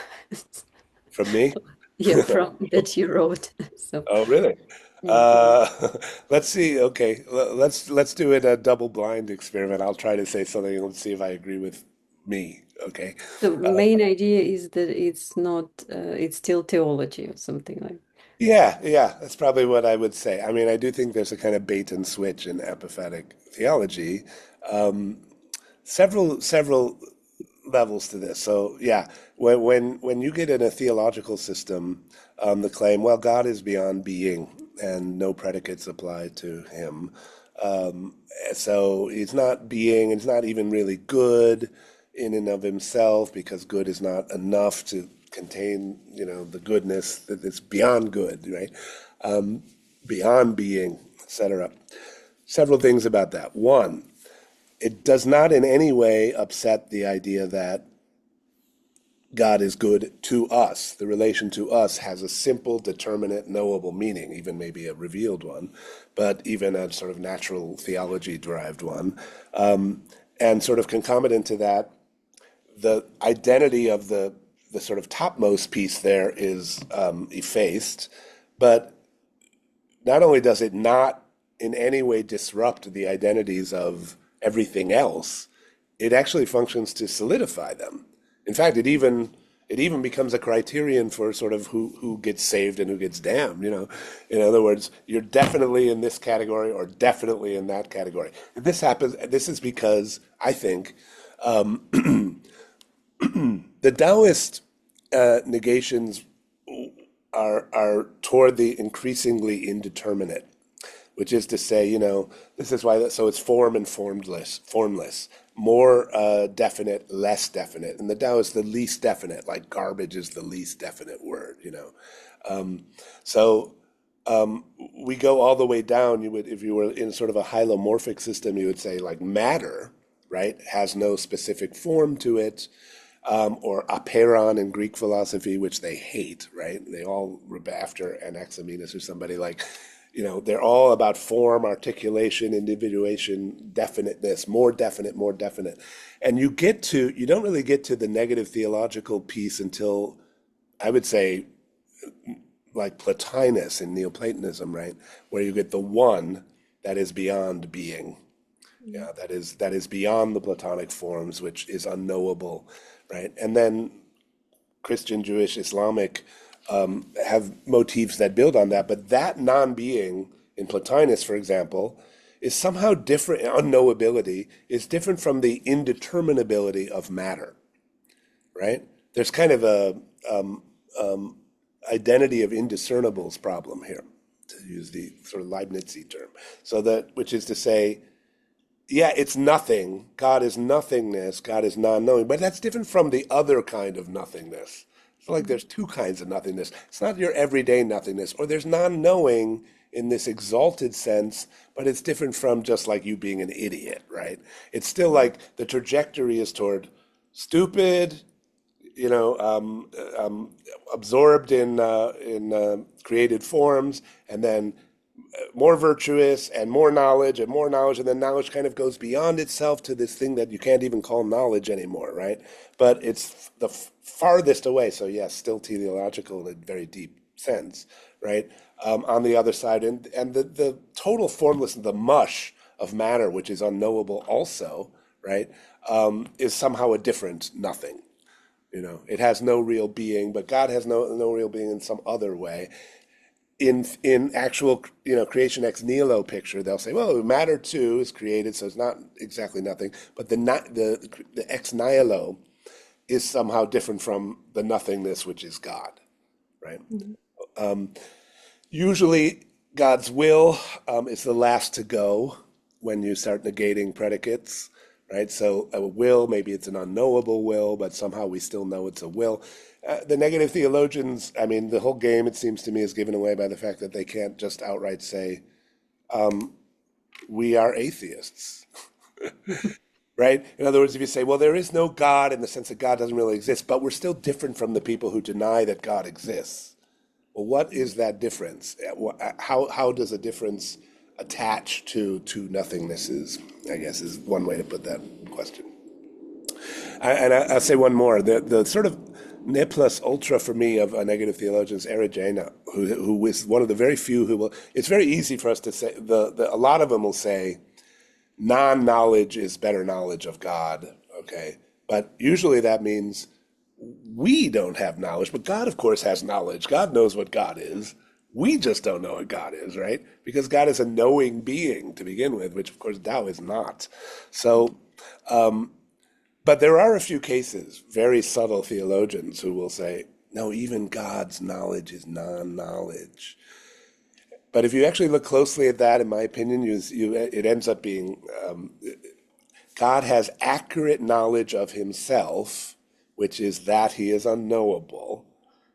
S2: From me?
S1: Yeah, from that you wrote. So
S2: Oh, really?
S1: yeah.
S2: Uh, let's see. Okay, let's do it a double blind experiment. I'll try to say something and let's see if I agree with me. Okay.
S1: The main idea is that it's not, it's still theology or something like.
S2: Yeah, that's probably what I would say. I mean, I do think there's a kind of bait and switch in apophatic theology. Um, several levels to this. So yeah, when you get in a theological system, the claim, well, God is beyond being and no predicates apply to him. Um, so he's not being, it's not even really good in and of himself, because good is not enough to contain, the goodness that's beyond good, right? Beyond being, etc. Several things about that. One, it does not in any way upset the idea that God is good to us. The relation to us has a simple, determinate, knowable meaning, even maybe a revealed one, but even a sort of natural theology-derived one. And sort of concomitant to that, the identity of the sort of topmost piece there is effaced, but not only does it not in any way disrupt the identities of everything else, it actually functions to solidify them. In fact, it even becomes a criterion for sort of who gets saved and who gets damned. In other words, you're definitely in this category or definitely in that category. And this happens. This is because I think the Daoist negations are toward the increasingly indeterminate, which is to say, this is why, so it's form and formless, more definite, less definite. And the Tao is the least definite, like garbage is the least definite word, So we go all the way down. If you were in sort of a hylomorphic system, you would say like matter, right, has no specific form to it. Or aperon in Greek philosophy, which they hate, right? They all, after Anaximenes or somebody, like, they're all about form, articulation, individuation, definiteness, more definite, more definite. And you don't really get to the negative theological piece until, I would say, like Plotinus in Neoplatonism, right? Where you get the one that is beyond being. Yeah, that is beyond the Platonic forms, which is unknowable, right? And then Christian, Jewish, Islamic have motifs that build on that, but that non-being in Plotinus, for example, is somehow different. Unknowability is different from the indeterminability of matter, right? There's kind of a identity of indiscernibles problem here, to use the sort of Leibnizy term. Which is to say, yeah, it's nothing. God is nothingness. God is non-knowing. But that's different from the other kind of nothingness. It's like there's two kinds of nothingness. It's not your everyday nothingness, or there's non-knowing in this exalted sense, but it's different from just like you being an idiot, right? It's still like the trajectory is toward stupid, absorbed in created forms, and then more virtuous and more knowledge, and then knowledge kind of goes beyond itself to this thing that you can't even call knowledge anymore, right? But it's the farthest away, so yes, still teleological in a very deep sense, right? On the other side, and the total formlessness, the mush of matter, which is unknowable also, right, is somehow a different nothing. It has no real being, but God has no real being in some other way. In actual, creation ex nihilo picture, they'll say, well, matter too is created, so it's not exactly nothing. But the ex nihilo is somehow different from the nothingness, which is God, right? Mm-hmm. Usually, God's will is the last to go when you start negating predicates, right? So a will, maybe it's an unknowable will, but somehow we still know it's a will. The negative theologians, I mean, the whole game, it seems to me, is given away by the fact that they can't just outright say, we are atheists, right? In other words, if you say, well, there is no God in the sense that God doesn't really exist, but we're still different from the people who deny that God exists. Well, what is that difference? How does a difference attach to nothingnesses, I guess, is one way to put that question. I'll say one more. The sort of ne plus ultra for me of a negative theologian is Erigeina, who is one of the very few who will. It's very easy for us to say. A lot of them will say, non-knowledge is better knowledge of God. Okay, but usually that means we don't have knowledge, but God, of course, has knowledge. God knows what God is. We just don't know what God is, right? Because God is a knowing being to begin with, which, of course, Tao is not. So, but there are a few cases, very subtle theologians who will say, no, even God's knowledge is non-knowledge. But if you actually look closely at that, in my opinion, it ends up being God has accurate knowledge of himself, which is that he is unknowable.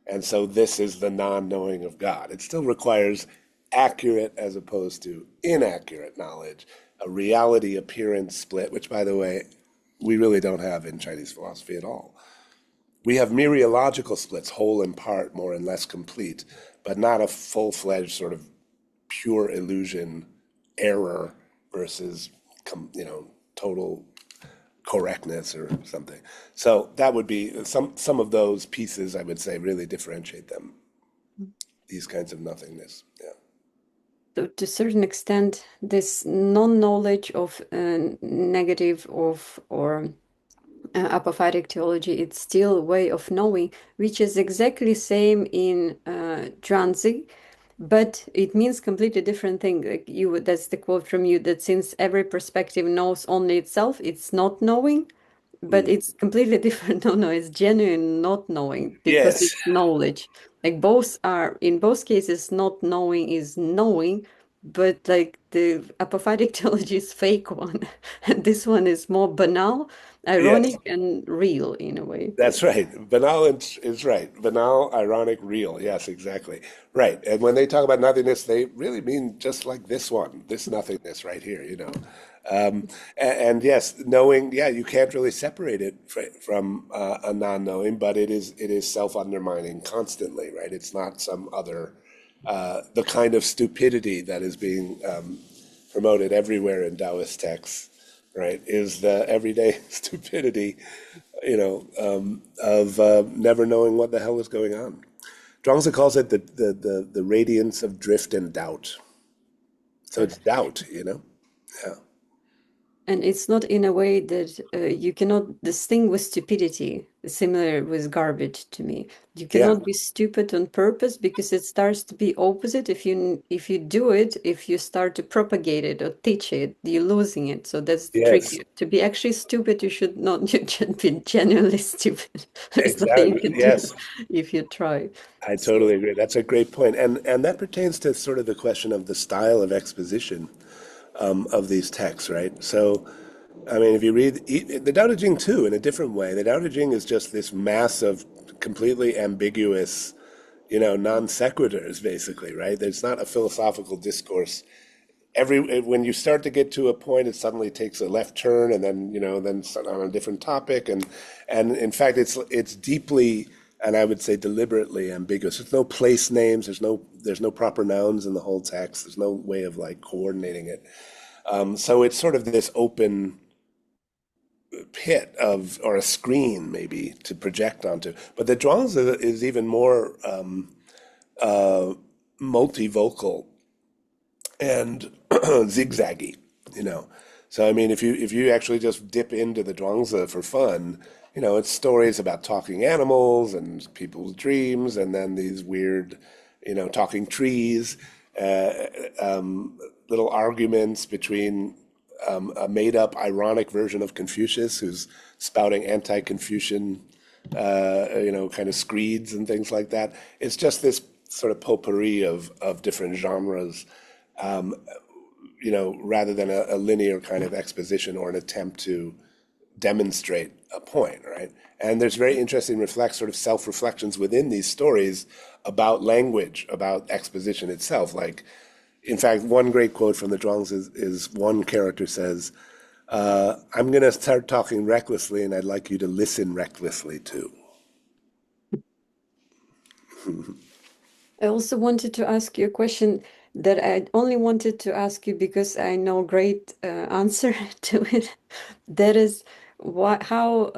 S2: And so this is the non-knowing of God. It still requires accurate as opposed to inaccurate knowledge, a reality appearance split, which, by the way, we really don't have in Chinese philosophy at all. We have mereological splits, whole and part, more and less complete, but not a full-fledged sort of pure illusion error versus, total correctness or something. So that would be some of those pieces, I would say, really differentiate them. These kinds of nothingness. Yeah.
S1: So to a certain extent, this non-knowledge of negative of or apophatic theology, it's still a way of knowing, which is exactly same in Zhuangzi, but it means completely different thing. Like you, that's the quote from you, that since every perspective knows only itself, it's not knowing. But
S2: Mm.
S1: it's completely different. No, it's genuine not knowing because
S2: Yes,
S1: it's knowledge. Like both are, in both cases, not knowing is knowing, but like the apophatic theology is fake one. And this one is more banal,
S2: yes,
S1: ironic, and real in a way.
S2: that's right. Banal is right. Banal, ironic, real. Yes, exactly. Right. And when they talk about nothingness, they really mean just like this one, this nothingness right here. And yes, knowing, yeah, you can't really separate it from a non-knowing, but it is self-undermining constantly, right? It's not some other the kind of stupidity that is being promoted everywhere in Taoist texts, right? Is the everyday stupidity, of never knowing what the hell is going on. Zhuangzi calls it the radiance of drift and doubt. So it's doubt. Yeah.
S1: And it's not in a way that you cannot distinguish stupidity, similar with garbage to me. You
S2: Yeah.
S1: cannot be stupid on purpose because it starts to be opposite. If you do it, if you start to propagate it or teach it, you're losing it. So that's the trick.
S2: Yes.
S1: To be actually stupid, you should not you should be genuinely stupid. There's nothing you
S2: Exactly.
S1: can do
S2: Yes.
S1: if you try.
S2: I
S1: So
S2: totally agree. That's a great point. And that pertains to sort of the question of the style of exposition of these texts, right? So, I mean, if you read the Dao Jing too, in a different way, the Dao Jing is just this mass of completely ambiguous, non sequiturs, basically, right? There's not a philosophical discourse. When you start to get to a point, it suddenly takes a left turn, and then on a different topic, and in fact, it's deeply, and I would say deliberately ambiguous. There's no place names. There's no proper nouns in the whole text. There's no way of like coordinating it. So it's sort of this open pit or a screen maybe to project onto. But the Zhuangzi is even more multivocal and zigzaggy, you know. So I mean, if you actually just dip into the Zhuangzi for fun, it's stories about talking animals and people's dreams, and then these weird, talking trees, uh, little arguments between a made-up ironic version of Confucius who's spouting anti-Confucian, kind of screeds and things like that. It's just this sort of potpourri of different genres, rather than a linear kind of exposition or an attempt to demonstrate a point, right? And there's very interesting sort of self-reflections within these stories about language, about exposition itself. Like, in fact, one great quote from the Zhuangzi is one character says, I'm going to start talking recklessly and I'd like you to listen recklessly too.
S1: I also wanted to ask you a question that I only wanted to ask you because I know great answer to it. That is how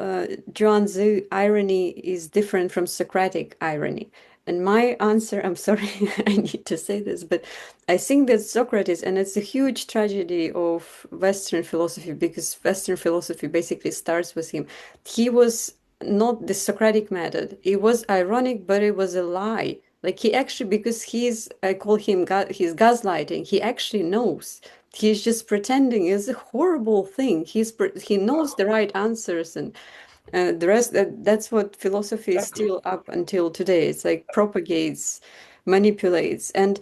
S1: Zhuangzi irony is different from Socratic irony. And my answer, I'm sorry, I need to say this, but I think that Socrates, and it's a huge tragedy of Western philosophy because Western philosophy basically starts with him. He was not the Socratic method. It was ironic, but it was a lie. Like he actually, because I call him, he's gaslighting. He actually knows. He's just pretending. It's a horrible thing. He knows the right answers, and the rest. That's what philosophy is
S2: Exactly.
S1: still up until today. It's like propagates, manipulates, and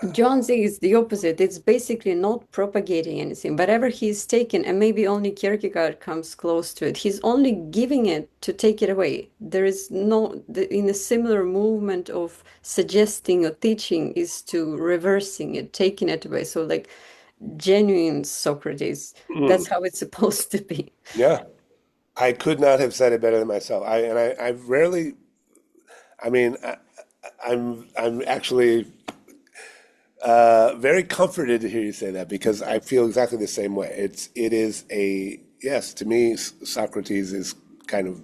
S1: Zhuangzi is the opposite. It's basically not propagating anything. Whatever he's taken, and maybe only Kierkegaard comes close to it, he's only giving it to take it away. There is no, in a similar movement of suggesting or teaching is to reversing it, taking it away. So, like genuine Socrates, that's
S2: Mm,
S1: how it's supposed to be.
S2: yeah, I could not have said it better than myself. I rarely, I mean, I'm actually very comforted to hear you say that because I feel exactly the same way. It is a yes to me. Socrates is kind of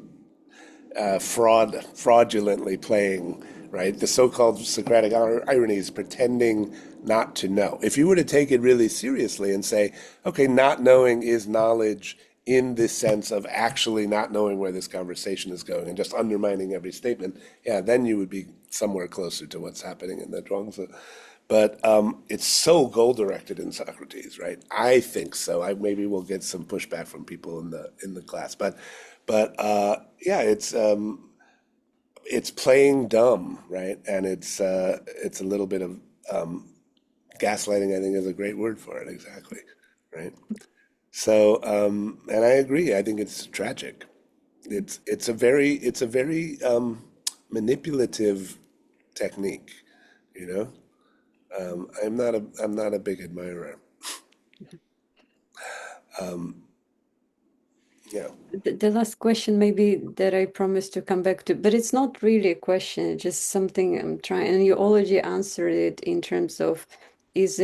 S2: fraudulently playing, right? The so-called Socratic irony is pretending not to know. If you were to take it really seriously and say, okay, not knowing is knowledge in this sense of actually not knowing where this conversation is going and just undermining every statement, yeah, then you would be somewhere closer to what's happening in the Zhuangzi. But it's so goal-directed in Socrates, right? I think so. Maybe we'll get some pushback from people in the class, but yeah, it's playing dumb, right? And it's a little bit of gaslighting. I think is a great word for it, exactly, right? So, and I agree. I think it's tragic. It's a very manipulative technique, you know. I'm not a big admirer. Yeah.
S1: The last question, maybe that I promised to come back to, but it's not really a question, it's just something I'm trying, and you already answered it in terms of is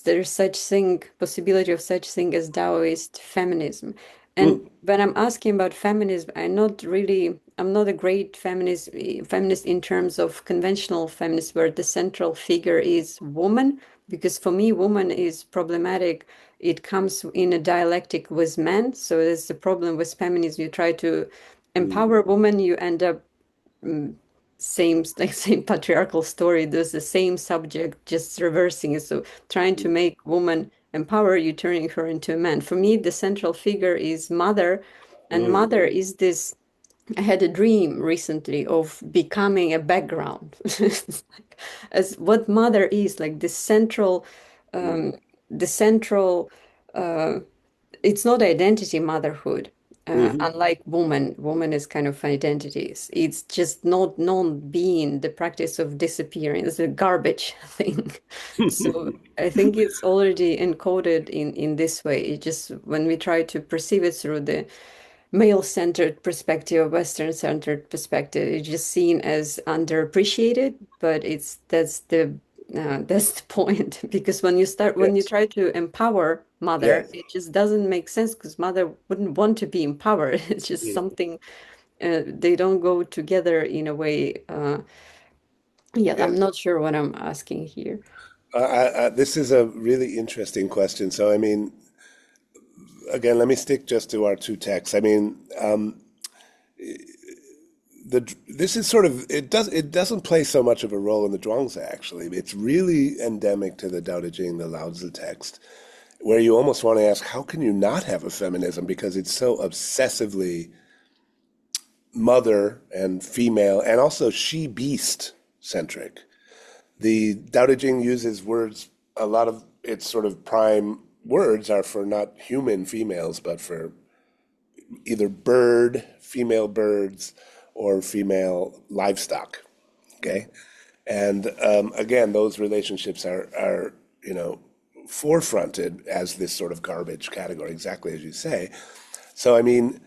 S1: there such thing, possibility of such thing as Daoist feminism? And
S2: Mm,
S1: when I'm asking about feminism, I'm not a great feminist in terms of conventional feminist where the central figure is woman, because for me, woman is problematic. It comes in a dialectic with men. So there's the problem with feminism. You try to
S2: mm,
S1: empower women, you end up same like same patriarchal story. There's the same subject, just reversing it. So trying to make woman empower you, turning her into a man. For me, the central figure is mother, and
S2: mm,
S1: mother is this. I had a dream recently of becoming a background. It's like, as what mother is, like
S2: mm,
S1: the central uh, it's not identity motherhood.
S2: mhm.
S1: Unlike woman is kind of identities. It's just not non-being, the practice of disappearing. It's a garbage thing. So I think it's already encoded in this way. It just when we try to perceive it through the male-centered perspective, Western-centered perspective, it's just seen as underappreciated, but it's that's the point because when you
S2: Yes.
S1: try to empower mother,
S2: Yes.
S1: it just doesn't make sense because mother wouldn't want to be empowered. It's just
S2: Mm,
S1: something they don't go together in a way. Yeah, I'm
S2: yes.
S1: not sure what I'm asking here.
S2: This is a really interesting question. So, I mean, again, let me stick just to our two texts. I mean, this is sort of it doesn't play so much of a role in the Zhuangzi actually. It's really endemic to the Dao De Jing, the Lao Tzu text, where you almost want to ask, how can you not have a feminism because it's so obsessively mother and female and also she beast centric. The Dao De Jing uses words, a lot of its sort of prime words are for not human females, but for either female birds, or female livestock. Okay. And again, those relationships are, you know, forefronted as this sort of garbage category, exactly as you say. So, I mean,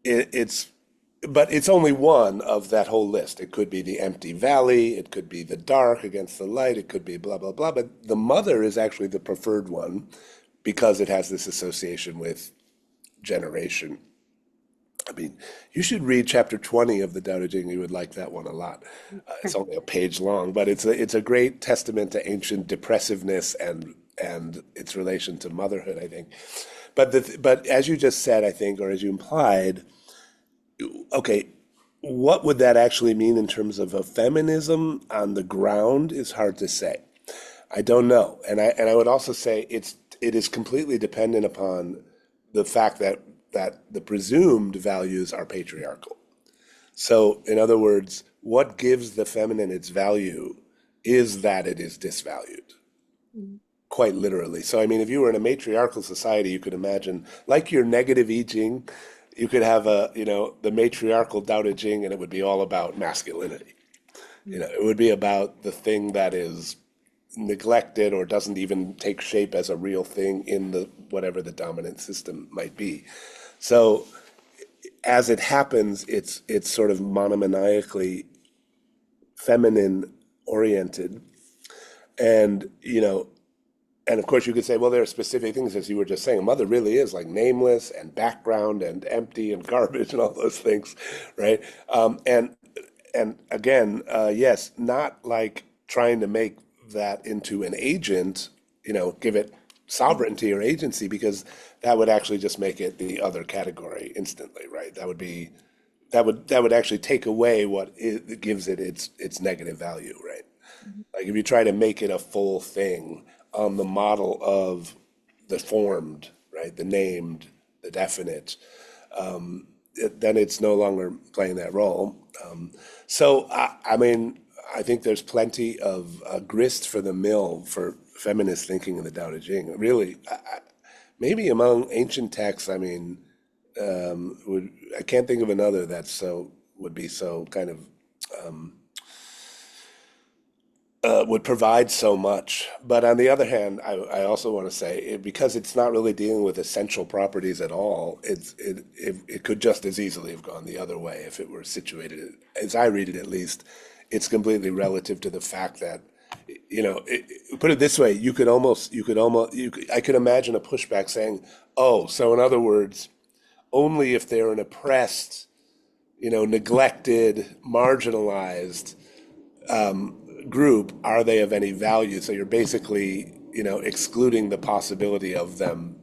S2: it's but it's only one of that whole list. It could be the empty valley, it could be the dark against the light, it could be blah, blah, blah. But the mother is actually the preferred one because it has this association with generation. I mean, you should read chapter 20 of the Tao Te Ching. You would like that one a lot. It's only a page long, but it's a great testament to ancient depressiveness and its relation to motherhood, I think. But as you just said, I think, or as you implied, okay, what would that actually mean in terms of a feminism on the ground is hard to say. I don't know, and I would also say it is completely dependent upon the fact that the presumed values are patriarchal. So, in other words, what gives the feminine its value is that it is disvalued,
S1: Mm.
S2: quite literally. So, I mean, if you were in a matriarchal society, you could imagine, like your negative I Ching, you could have the matriarchal Dao That Ching, and it would be all about masculinity.
S1: Mm.
S2: It would be about the thing that is neglected or doesn't even take shape as a real thing in the whatever the dominant system might be. So as it happens, it's sort of monomaniacally feminine oriented, and and of course you could say, well, there are specific things, as you were just saying. A mother really is like nameless and background and empty and garbage and all those things, right? And again, yes, not like trying to make that into an agent, give it sovereignty or agency, because that would actually just make it the other category instantly, right? That would actually take away what it gives it its negative value, right? Like if you try to make it a full thing on the model of the formed, right, the named, the definite, then it's no longer playing that role. So, I mean, I think there's plenty of grist for the mill for feminist thinking in the Tao Te Ching. Really, maybe among ancient texts, I mean, I can't think of another that would be so kind of would provide so much. But on the other hand, I also want to say because it's not really dealing with essential properties at all, it could just as easily have gone the other way if it were situated, as I read it at least. It's completely relative to the fact that, put it this way, I could imagine a pushback saying, oh, so in other words, only if they're an oppressed, neglected, marginalized group are they of any value. So you're basically, excluding the possibility of them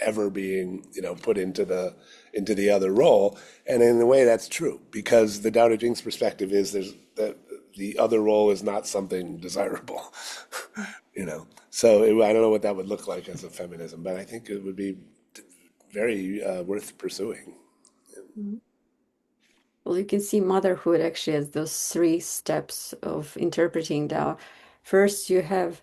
S2: ever being, put into the other role. And in a way, that's true because the Tao Te Ching's perspective is the other role is not something desirable, So I don't know what that would look like as a feminism, but I think it would be very worth pursuing.
S1: Mm. Well, you can see motherhood actually as those three steps of interpreting Tao. First, you have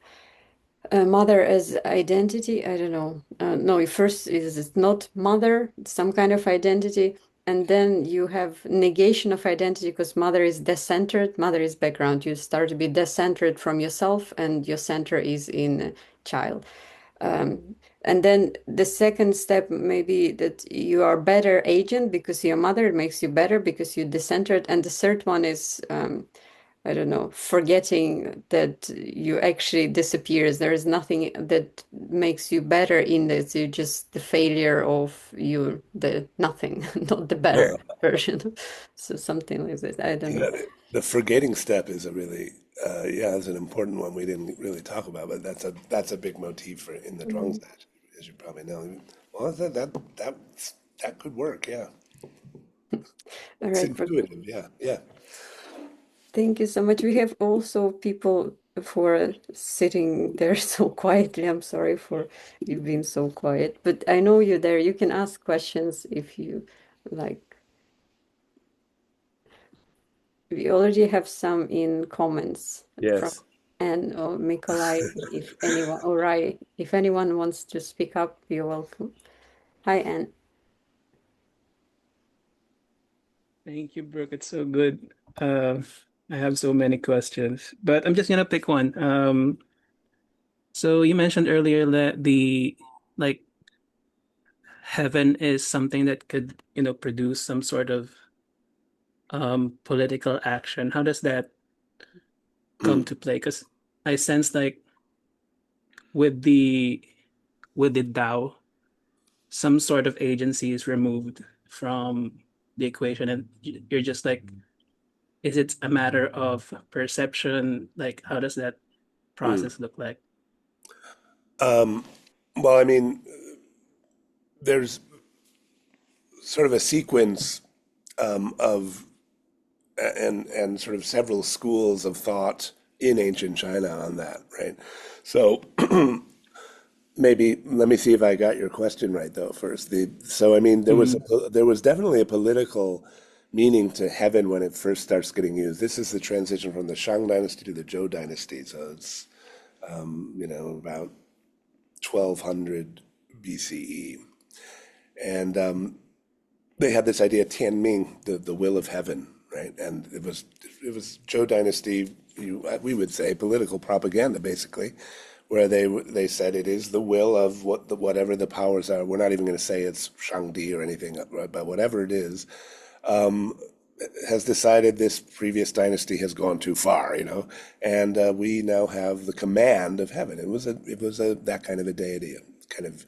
S1: mother as identity. I don't know. No, first is it's not mother, some kind of identity. And then you have negation of identity because mother is decentered, mother is background. You start to be decentered from yourself, and your center is in child. And then the second step may be that you are better agent because your mother makes you better because you decentered. And the third one is I don't know, forgetting that you actually disappears. There is nothing that makes you better in this. You're just the failure of you, the nothing, not the better
S2: Yeah.
S1: version. So something like that. I don't know.
S2: Yeah, the forgetting step is a really, yeah, that's an important one we didn't really talk about, but that's a big motif in the
S1: Mhm.
S2: Zhuangzi, as you probably know. Well, that could work, yeah.
S1: All
S2: It's
S1: right, Brooke.
S2: intuitive, yeah, yeah.
S1: Thank you so much. We have also people for sitting there so quietly. I'm sorry for you being so quiet, but I know you're there. You can ask questions if you like. We already have some in comments from
S2: Yes.
S1: Anne or Mikolai. If anyone, or Rai, if anyone wants to speak up, you're welcome. Hi, Anne.
S3: Thank you, Brooke. It's so good. I have so many questions, but I'm just gonna pick one. So you mentioned earlier that the like heaven is something that could, produce some sort of political action. How does that come to play? Because I sense like with the with the Tao, some sort of agency is removed from the equation, and you're just like, is it a matter of perception? Like, how does that
S2: Mm.
S3: process look like?
S2: Well, I mean, there's sort of a sequence of and sort of several schools of thought in ancient China on that, right? So maybe let me see if I got your question right though first. So I mean,
S3: Mm,
S2: there was definitely a political meaning to heaven when it first starts getting used. This is the transition from the Shang dynasty to the Zhou dynasty. So it's, about 1200 BCE. And they had this idea, Tian, the will of heaven, right? And it was Zhou dynasty, we would say political propaganda, basically, where they said it is the will of whatever the powers are. We're not even going to say it's Shangdi or anything, but whatever it is, has decided this previous dynasty has gone too far, and we now have the command of heaven. It was that kind of a deity, kind of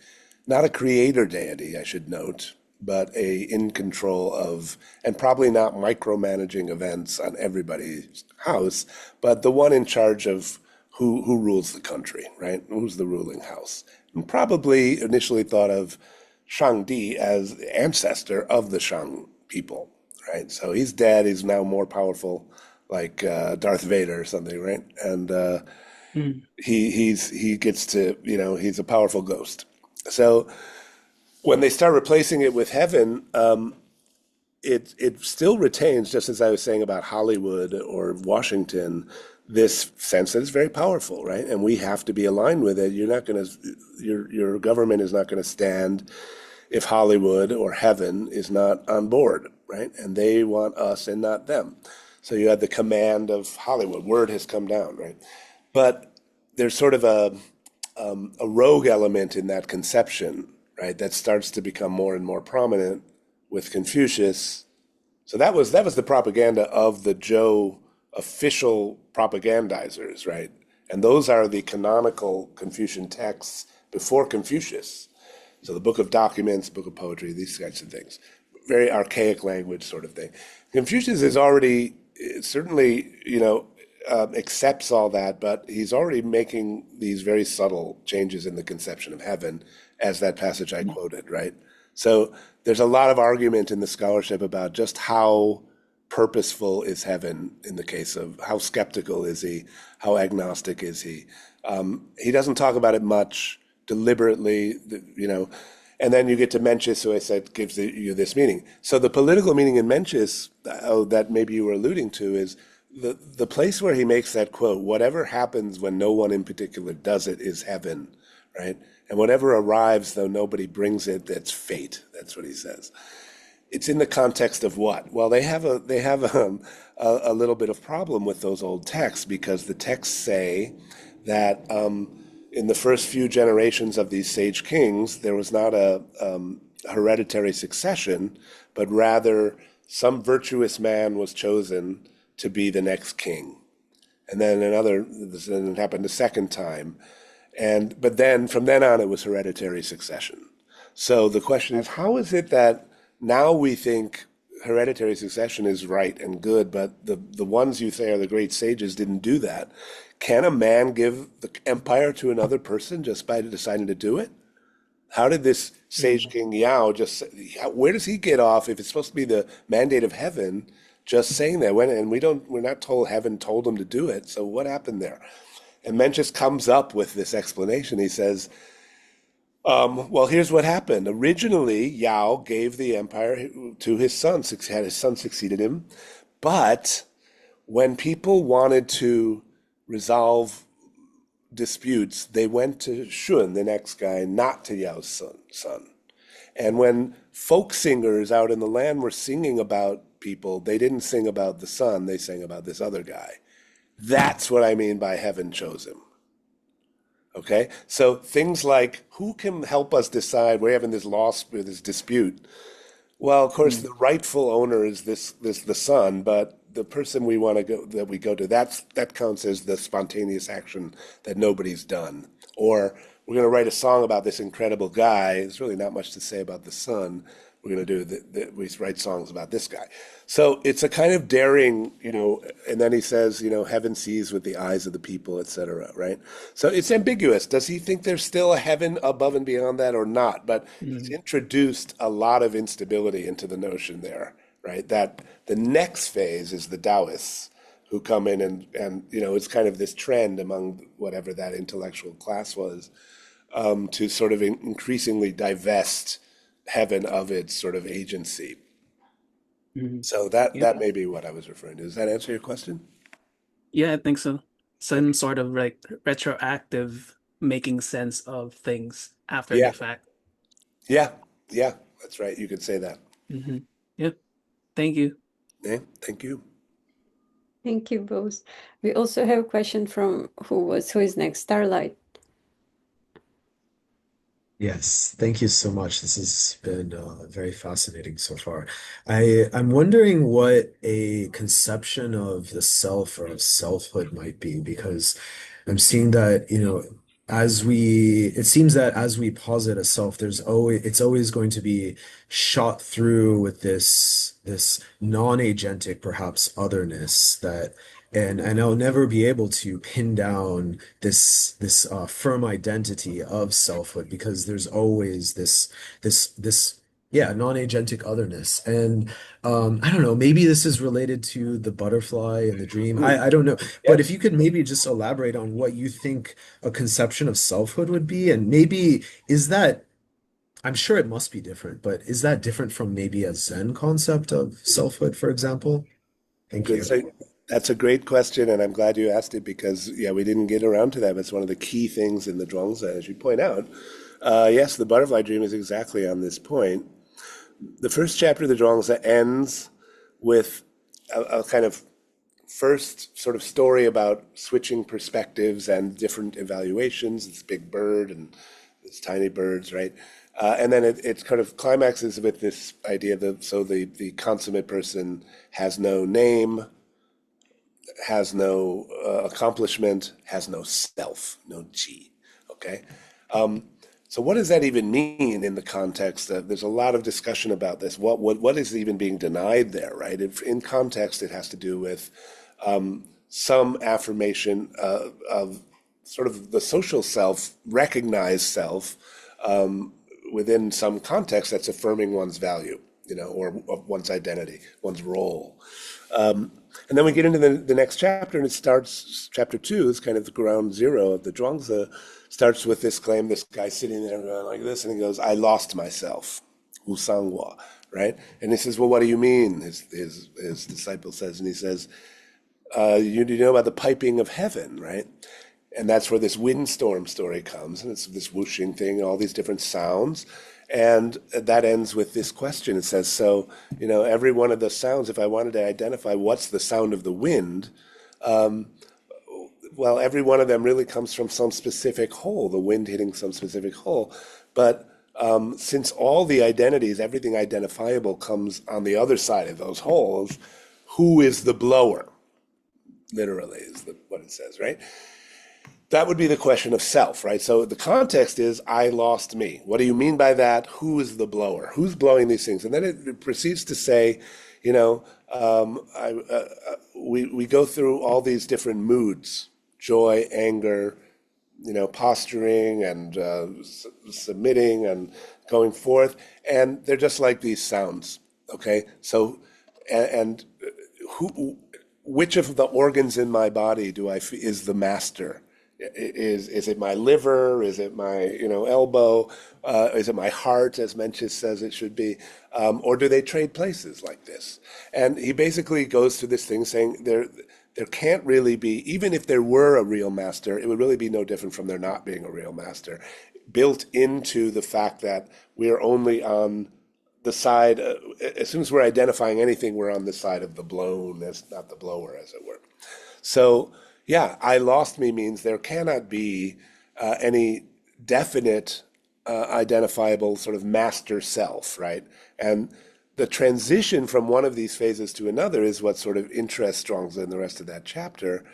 S2: not a creator deity, I should note, but in control of, and probably not micromanaging events on everybody's house, but the one in charge of who rules the country, right? Who's the ruling house? And probably initially thought of Shangdi as the ancestor of the Shang people, right? So he's dead. He's now more powerful, like Darth Vader or something, right? And he gets to, he's a powerful ghost. So when they start replacing it with heaven, it still retains, just as I was saying about Hollywood or Washington, this sense that it's very powerful, right? And we have to be aligned with it. Your government is not going to stand if Hollywood or heaven is not on board, right? And they want us and not them. So you had the command of Hollywood. Word has come down, right? But there's sort of a rogue element in that conception, right? That starts to become more and more prominent with Confucius. So that was the propaganda of the Zhou official propagandizers, right? And those are the canonical Confucian texts before Confucius. So the Book of Documents, Book of Poetry, these kinds of things. Very archaic language sort of thing. Confucius is already, certainly, accepts all that, but he's already making these very subtle changes in the conception of heaven, as that passage I quoted, right? So there's a lot of argument in the scholarship about just how purposeful is heaven in the case of how skeptical is he, how agnostic is he. He doesn't talk about it much deliberately, and then you get to Mencius, who I said gives you this meaning. So the political meaning in Mencius, that maybe you were alluding to, is the place where he makes that quote, whatever happens when no one in particular does it is heaven, right? And whatever arrives, though nobody brings it, that's fate. That's what he says. It's in the context of what? Well, they have a little bit of problem with those old texts, because the texts say that in the first few generations of these sage kings, there was not a hereditary succession, but rather some virtuous man was chosen to be the next king. And then it happened a second time. But then from then on, it was hereditary succession. So the question is, how is it that now we think hereditary succession is right and good, but the ones you say are the great sages didn't do that? Can a man give the empire to another person just by deciding to do it? How did this sage king Yao where does he get off if it's supposed to be the mandate of heaven just saying that? We're not told heaven told him to do it. So what happened there? And Mencius comes up with this explanation. He says, well, here's what happened. Originally, Yao gave the empire to his son, had his son succeeded him. But when people wanted to resolve disputes, they went to Shun, the next guy, not to Yao's son. And when folk singers out in the land were singing about people, they didn't sing about the son, they sang about this other guy. That's what I mean by heaven chose him. Okay? So things like, who can help us decide? We're having this dispute. Well, of course, the rightful owner is the son, but the person we go to, that counts as the spontaneous action that nobody's done. Or we're going to write a song about this incredible guy. There's really not much to say about the son. We're going to do we write songs about this guy. So it's a kind of daring, and then he says, heaven sees with the eyes of the people, etc., right? So it's ambiguous. Does he think there's still a heaven above and beyond that or not? But he's introduced a lot of instability into the notion there, right? That the next phase is the Daoists who come in and it's kind of this trend among whatever that intellectual class was, to sort of increasingly divest heaven of its sort of agency.
S3: Mhm.
S2: So that
S3: Yep.
S2: that may be what I was referring to. Does that answer your question?
S3: Yeah, I think so. Some
S2: Okay.
S3: sort of like retroactive making sense of things after
S2: Yeah,
S3: the fact.
S2: yeah, yeah. That's right. You could say that.
S3: Hmm. Yep. Thank you.
S2: Yeah, thank you.
S1: Thank you both. We also have a question from who is next? Starlight.
S4: Yes, thank you so much. This has been very fascinating so far. I'm wondering what a conception of the self or of selfhood might be, because I'm seeing that, it seems that as we posit a self, it's always going to be shot through with this non-agentic, perhaps otherness and I'll never be able to pin down this firm identity of selfhood because there's always this yeah, non-agentic otherness. And I don't know, maybe this is related to the butterfly and the dream. I don't know. But
S2: Yep.
S4: if you could maybe just elaborate on what you think a conception of selfhood would be, and maybe is that, I'm sure it must be different, but is that different from maybe a Zen concept of selfhood, for example? Thank
S2: Good.
S4: you.
S2: So that's a great question, and I'm glad you asked it because yeah, we didn't get around to that. But it's one of the key things in the Zhuangzi, as you point out. Yes, the butterfly dream is exactly on this point. The first chapter of the Zhuangzi ends with a kind of first sort of story about switching perspectives and different evaluations. This big bird and this tiny birds, right? And then it kind of climaxes with this idea that so the consummate person has no name, has no accomplishment, has no self, no chi. Okay. So what does that even mean in the context of, there's a lot of discussion about this. What is even being denied there, right? If in context, it has to do with some affirmation of sort of the social self, recognized self within some context that's affirming one's value, or of one's identity, one's role. And then we get into the next chapter, and it starts, chapter two is kind of the ground zero of the Zhuangzi, starts with this claim, this guy sitting there going like this, and he goes, I lost myself, Wu Sangwa, right? And he says, well, what do you mean? His disciple says, and he says, you know about the piping of heaven, right? And that's where this windstorm story comes, and it's this whooshing thing, all these different sounds. And that ends with this question. It says, so, every one of the sounds, if I wanted to identify what's the sound of the wind, well, every one of them really comes from some specific hole, the wind hitting some specific hole. But since all the identities, everything identifiable comes on the other side of those holes, who is the blower? Literally is what it says, right? That would be the question of self, right? So the context is, I lost me. What do you mean by that? Who is the blower? Who's blowing these things? And then it proceeds to say, we go through all these different moods, joy, anger, posturing and submitting and going forth. And they're just like these sounds, okay? So, and who, which of the organs in my body is the master? Is it my liver? Is it my elbow? Is it my heart, as Mencius says it should be? Or do they trade places like this? And he basically goes through this thing saying there can't really be, even if there were a real master, it would really be no different from there not being a real master, built into the fact that we are only on the side, as soon as we're identifying anything, we're on the side of the blown, as not the blower, as it were. So, yeah, I lost me means there cannot be any definite, identifiable sort of master self, right? And the transition from one of these phases to another is what sort of interests Zhuangzi in the rest of that chapter,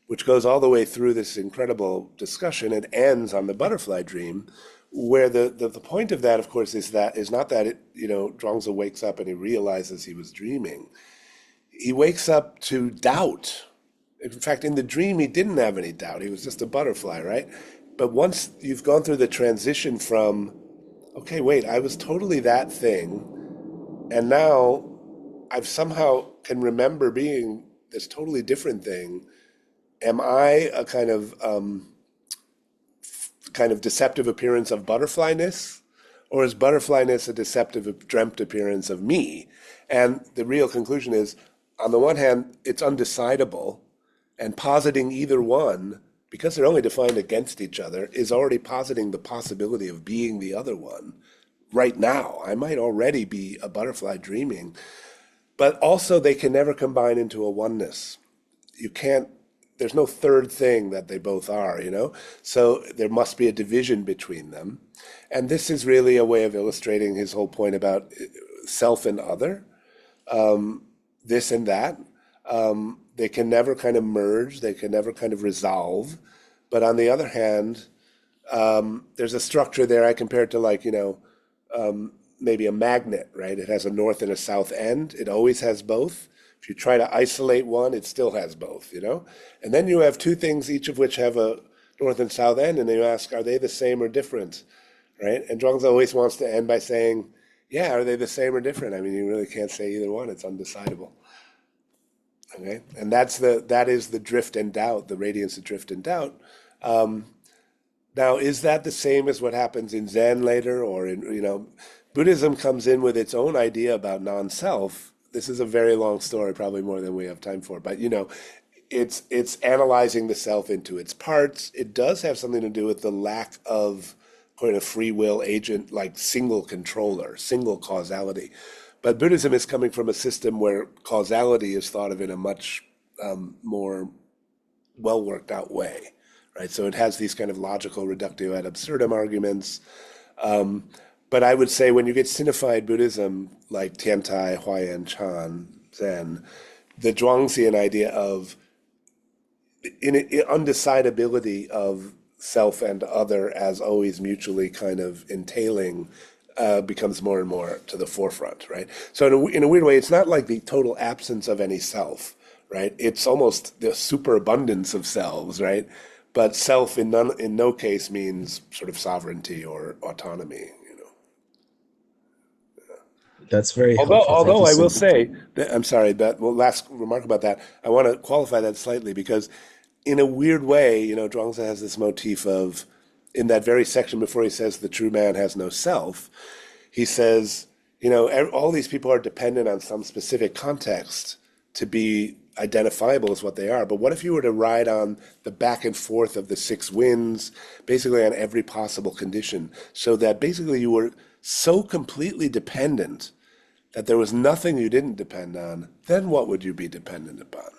S2: which goes all the way through this incredible discussion and ends on the butterfly dream, where the point of that, of course, is not that Zhuangzi wakes up and he realizes he was dreaming. He wakes up to doubt. In fact, in the dream, he didn't have any doubt. He was just a butterfly, right? But once you've gone through the transition from, okay, wait, I was totally that thing, and now I've somehow can remember being this totally different thing. Am I a kind of deceptive appearance of butterflyness, Or is butterflyness a deceptive, dreamt appearance of me? And the real conclusion is, on the one hand, it's undecidable, and positing either one, because they're only defined against each other, is already positing the possibility of being the other one right now. I might already be a butterfly dreaming, but also they can never combine into a oneness. You can't, there's no third thing that they both are, you know? So there must be a division between them. And this is really a way of illustrating his whole point about self and other, this and that. They can never kind of merge, they can never kind of resolve. But on the other hand, there's a structure there. I compare it to, like, you know, maybe a magnet, right? It has a north and a south end. It always has both. If you try to isolate one, it still has both, you know? And then you have two things, each of which have a north and south end, and then you ask, are they the same or different, right? And Zhuangzi always wants to end by saying, yeah, are they the same or different? I mean, you really can't say either one. It's undecidable. Okay? And that is the drift and doubt, the radiance of drift and doubt. Now, is that the same as what happens in Zen later, or in, you know, Buddhism comes in with its own idea about non-self. This is a very long story, probably more than we have time for, but, you know, it's analyzing the self into its parts. It does have something to do with the lack of kind of free will agent, like single controller, single causality. But Buddhism is coming from a system where causality is thought of in a much more well worked out way, right? So it has these kind of logical reductio ad absurdum arguments. But I would say when you get Sinified Buddhism, like Tiantai, Huayan, Chan, Zen, the Zhuangzian idea of undecidability of self and other as always mutually kind of entailing becomes more and more to the forefront, right? So in a weird way, it's not like the total absence of any self, right? It's almost the superabundance of selves, right? But self in no case means sort of sovereignty or autonomy.
S4: That's very
S2: Although,
S4: helpful. Thank
S2: although
S4: you
S2: I
S4: so
S2: will
S4: much.
S2: say, that, I'm sorry, but well, last remark about that, I want to qualify that slightly because in a weird way, you know, Zhuangzi has this motif of, in that very section before he says the true man has no self, he says, you know, all these people are dependent on some specific context to be identifiable as what they are. But what if you were to ride on the back and forth of the six winds, basically on every possible condition, so that basically you were so completely dependent that there was nothing you didn't depend on, then what would you be dependent upon,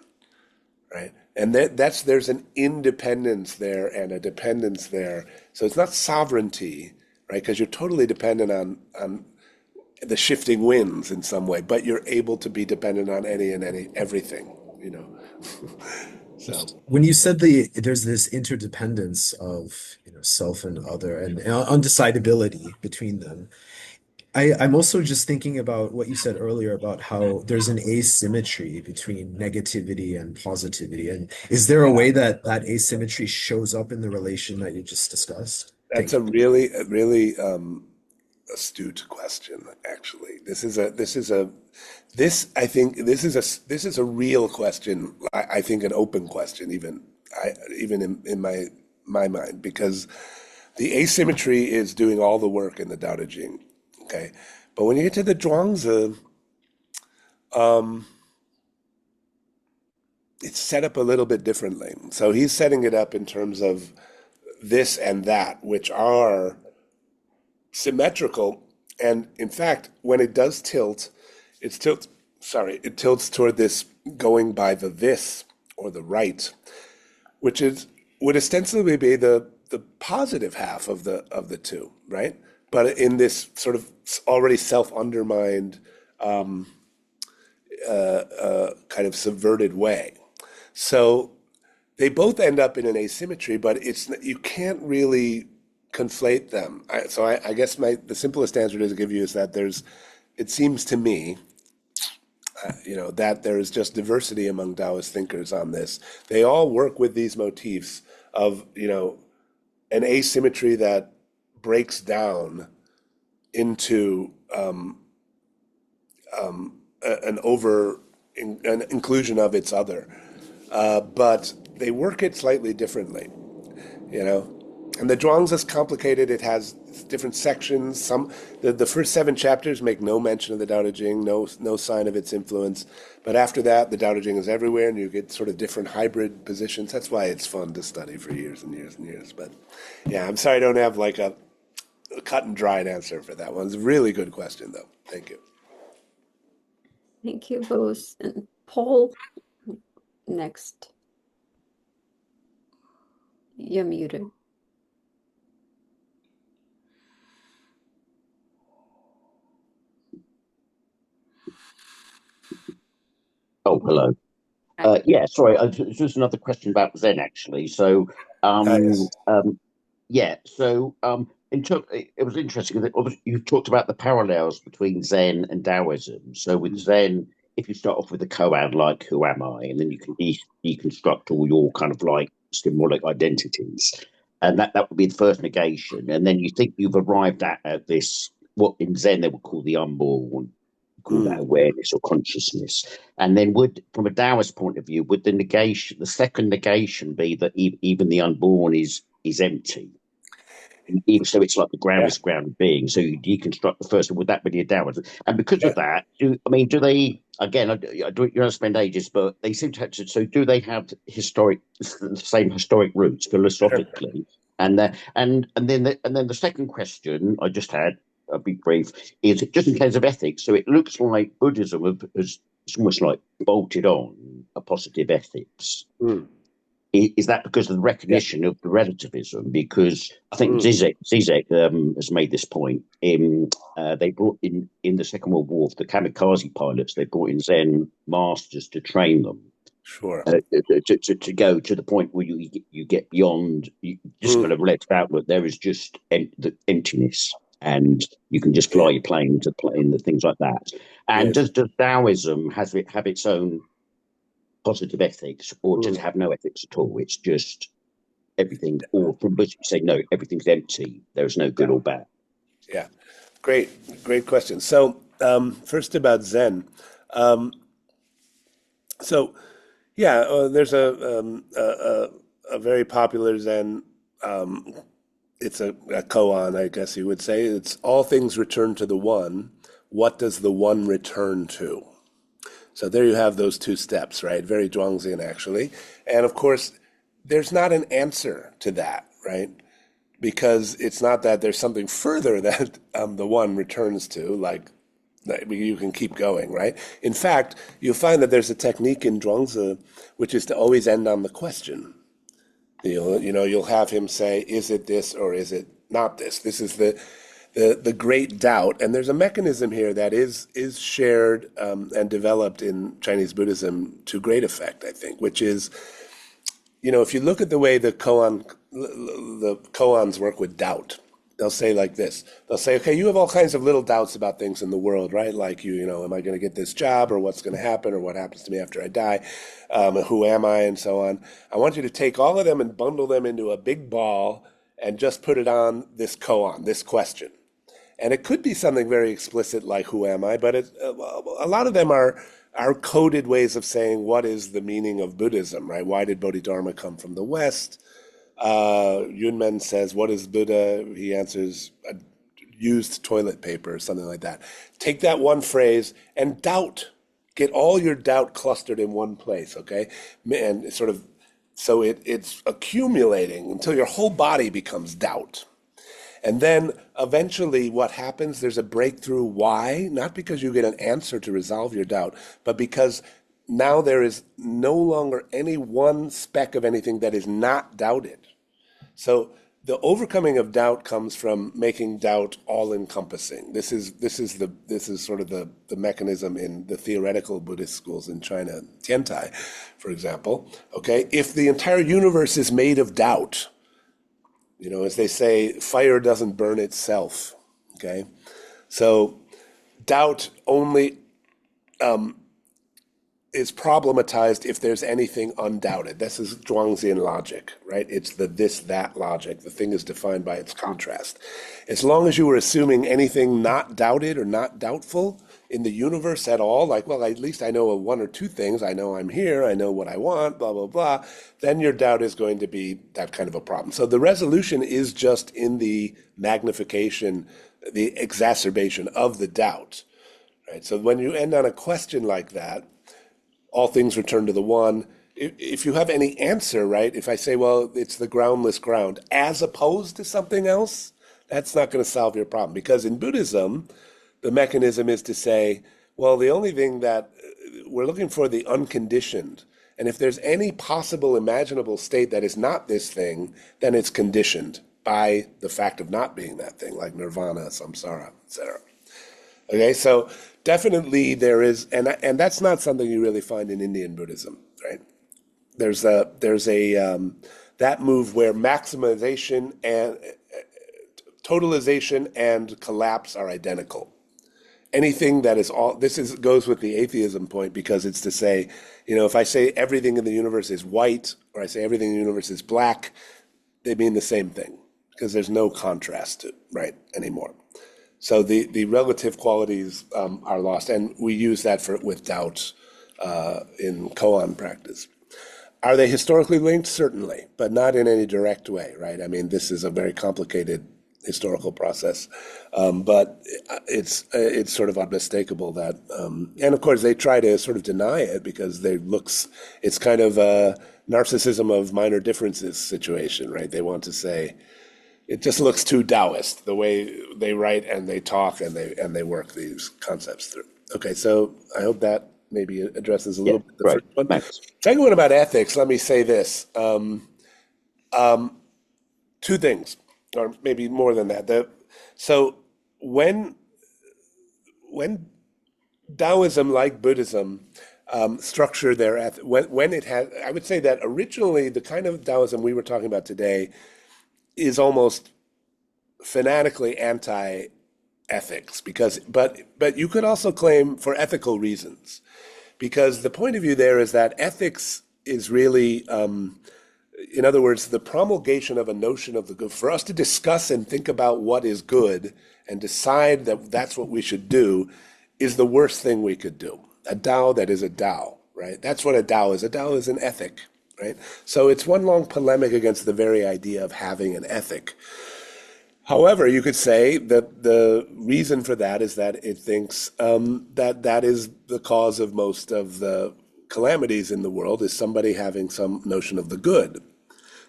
S2: right? And there's an independence there and a dependence there. So it's not sovereignty, right? Because you're totally dependent on the shifting winds in some way, but you're able to be dependent on everything, you know. So
S4: When you said there's this interdependence of, you know, self and other and undecidability between them, I'm also just thinking about what you said earlier about how there's an asymmetry between negativity and positivity. And is there a way that that asymmetry shows up in the relation that you just discussed?
S2: that's
S4: Thank
S2: a
S4: you.
S2: really astute question, actually. This is a real question. I think an open question, even in my mind, because the asymmetry is doing all the work in the Dao De Jing. Okay, but when you get to the Zhuangzi, it's set up a little bit differently. So he's setting it up in terms of this and that, which are symmetrical. And in fact, when it does tilt, it tilts toward this going by the this or the right, which would ostensibly be the positive half of the two, right? But in this sort of already self-undermined kind of subverted way. So they both end up in an asymmetry, but you can't really conflate them. I guess the simplest answer to give you is that it seems to me, you know, that there is just diversity among Taoist thinkers on this. They all work with these motifs of, you know, an asymmetry that breaks down into an inclusion of its other, but they work it slightly differently, you know. And the Zhuangzi is complicated. It has different sections. The first 7 chapters make no mention of the Dao That Jing, no sign of its influence. But after that, the Dao That Jing is everywhere, and you get sort of different hybrid positions. That's why it's fun to study for years and years and years. But yeah, I'm sorry I don't have like a cut and dried answer for that one. It's a really good question, though. Thank you.
S1: Thank you both. And Paul, next. You're muted.
S5: Oh, hello. Yeah, sorry. Just another question about Zen, actually. So,
S2: Yes.
S5: yeah. So, it was interesting that obviously you talked about the parallels between Zen and Daoism. So, with Zen, if you start off with a koan like "Who am I," and then you can deconstruct all your kind of like symbolic identities, and that would be the first negation. And then you think you've arrived at this what in Zen they would call the unborn. Call that awareness or consciousness. And then from a Taoist point of view, would the second negation be that even the unborn is empty? Even so, it's like the groundless ground of being. So you deconstruct the first, would that be a Taoist? And because of that, do they, again, I don't spend ages, but they seem to have to, so do they have the same historic roots philosophically? And then the second question I just had, I'll be brief, is just in terms of ethics. So it looks like Buddhism has it's almost like bolted on a positive ethics. Is that because of the recognition of the relativism? Because I think Zizek has made this point. They brought in the Second World War, the kamikaze pilots, they brought in Zen masters to train them.
S2: Sure.
S5: To go to the point where you get beyond, you just kind of let outward. There is just the emptiness. And you can just fly your plane to plane the things like that. And does Daoism have its own positive ethics, or does it have no ethics at all? It's just everything, or from which you say no, everything's empty. There's no good or bad.
S2: Yeah, great question. So first about Zen. There's a very popular Zen. It's a koan, I guess you would say. It's all things return to the one. What does the one return to? So there you have those 2 steps, right? Very Zhuangzian, actually. And of course, there's not an answer to that, right? Because it's not that there's something further that the one returns to, like you can keep going, right? In fact, you'll find that there's a technique in Zhuangzi which is to always end on the question. You'll have him say, is it this or is it not this? This is the great doubt. And there's a mechanism here that is shared and developed in Chinese Buddhism to great effect, I think, which is, if you look at the way the koans work with doubt, they'll say like this. They'll say, okay, you have all kinds of little doubts about things in the world, right? Like am I going to get this job, or what's going to happen, or what happens to me after I die? Who am I, and so on. I want you to take all of them and bundle them into a big ball and just put it on this koan, this question. And it could be something very explicit like who am I, but a lot of them are coded ways of saying what is the meaning of Buddhism, right? Why did Bodhidharma come from the West? Yunmen says, what is Buddha? He answers, used toilet paper or something like that. Take that one phrase and doubt. Get all your doubt clustered in one place, okay? And so it's accumulating until your whole body becomes doubt. And then eventually what happens, there's a breakthrough. Why? Not because you get an answer to resolve your doubt, but because now there is no longer any one speck of anything that is not doubted. So the overcoming of doubt comes from making doubt all-encompassing. This is sort of the mechanism in the theoretical Buddhist schools in China, Tian, for example. Okay, if the entire universe is made of doubt, as they say, fire doesn't burn itself. Okay, so doubt only is problematized if there's anything undoubted. This is Zhuangzian logic, right? It's the this-that logic. The thing is defined by its contrast. As long as you were assuming anything not doubted or not doubtful in the universe at all, like, well, at least I know one or two things. I know I'm here. I know what I want, blah, blah, blah. Then your doubt is going to be that kind of a problem. So the resolution is just in the magnification, the exacerbation of the doubt, right? So when you end on a question like that, all things return to the one. If you have any answer, right, if I say, well, it's the groundless ground, as opposed to something else, that's not going to solve your problem. Because in Buddhism, the mechanism is to say, well, the only thing that we're looking for the unconditioned. And if there's any possible imaginable state that is not this thing, then it's conditioned by the fact of not being that thing, like nirvana, samsara, etc. Okay, so definitely there is, and that's not something you really find in Indian Buddhism, right? There's that move where maximization and totalization and collapse are identical. Anything that is all, goes with the atheism point, because it's to say, if I say everything in the universe is white, or I say everything in the universe is black, they mean the same thing, because there's no contrast, right, anymore. So the relative qualities are lost, and we use that with doubt in koan practice. Are they historically linked? Certainly, but not in any direct way, right? I mean, this is a very complicated historical process, but it's sort of unmistakable that, and of course they try to sort of deny it because it's kind of a narcissism of minor differences situation, right? They want to say it just looks too Daoist the way they write and they talk and they work these concepts through. Okay, so I hope that maybe addresses a little bit the first one.
S5: Thanks.
S2: Second one about ethics, let me say this. Two things, or maybe more than that. So when Daoism, like Buddhism, structure their when it had, I would say that originally the kind of Daoism we were talking about today is almost fanatically anti-ethics, but you could also claim for ethical reasons, because the point of view there is that ethics is really, in other words, the promulgation of a notion of the good. For us to discuss and think about what is good and decide that that's what we should do is the worst thing we could do. A Dao that is a Dao, right? That's what a Dao is. A Dao is an ethic, right? So it's one long polemic against the very idea of having an ethic. However, you could say that the reason for that is that it thinks that is the cause of most of the calamities in the world, is somebody having some notion of the good.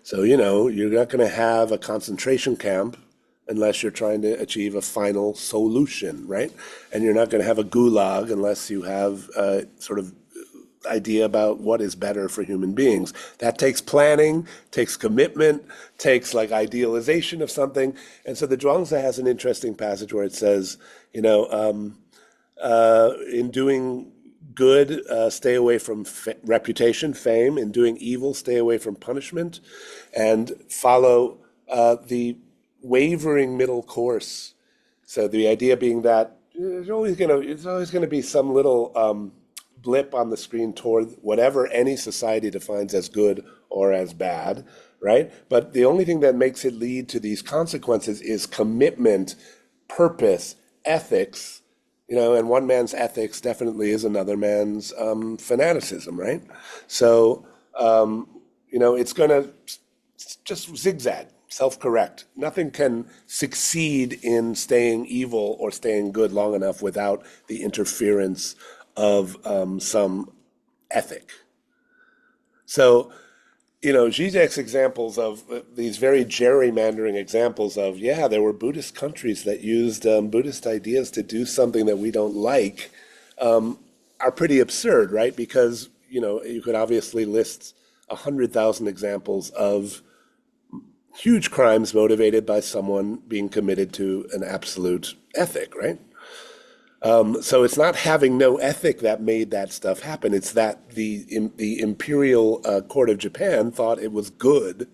S2: So, you're not going to have a concentration camp unless you're trying to achieve a final solution, right? And you're not going to have a gulag unless you have a sort of idea about what is better for human beings. That takes planning, takes commitment, takes like idealization of something. And so the Zhuangzi has an interesting passage where it says, in doing good, stay away from reputation, fame. In doing evil, stay away from punishment, and follow the wavering middle course. So the idea being that there's always going to be some little blip on the screen toward whatever any society defines as good or as bad, right? But the only thing that makes it lead to these consequences is commitment, purpose, ethics, and one man's ethics definitely is another man's fanaticism, right? So, it's going to just zigzag, self-correct. Nothing can succeed in staying evil or staying good long enough without the interference of some ethic. So, Zizek's examples of these very gerrymandering examples of, there were Buddhist countries that used Buddhist ideas to do something that we don't like, are pretty absurd, right? Because, you could obviously list 100,000 examples of huge crimes motivated by someone being committed to an absolute ethic, right? So it's not having no ethic that made that stuff happen. It's that the imperial court of Japan thought it was good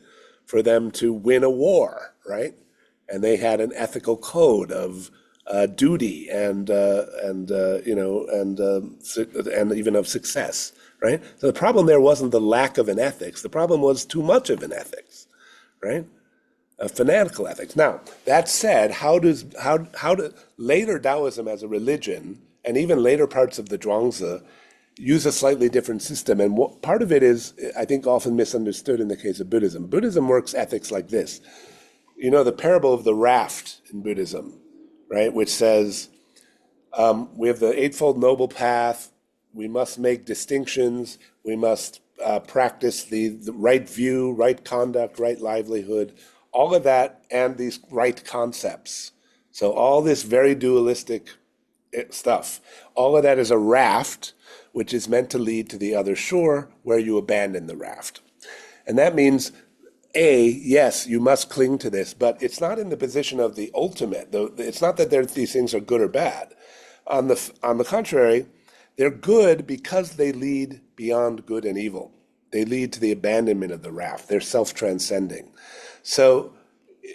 S2: for them to win a war, right? And they had an ethical code of duty and even of success, right? So the problem there wasn't the lack of an ethics. The problem was too much of an ethics, right? Fanatical ethics. Now, that said, how do later Daoism as a religion and even later parts of the Zhuangzi use a slightly different system. And part of it is, I think, often misunderstood in the case of Buddhism. Buddhism works ethics like this. You know, the parable of the raft in Buddhism, right, which says we have the Eightfold Noble Path, we must make distinctions, we must practice the right view, right conduct, right livelihood, all of that, and these right concepts. So all this very dualistic stuff, all of that is a raft, which is meant to lead to the other shore where you abandon the raft. And that means, yes, you must cling to this, but it's not in the position of the ultimate. It's not that these things are good or bad. On the contrary, they're good because they lead beyond good and evil. They lead to the abandonment of the raft. They're self-transcending. So,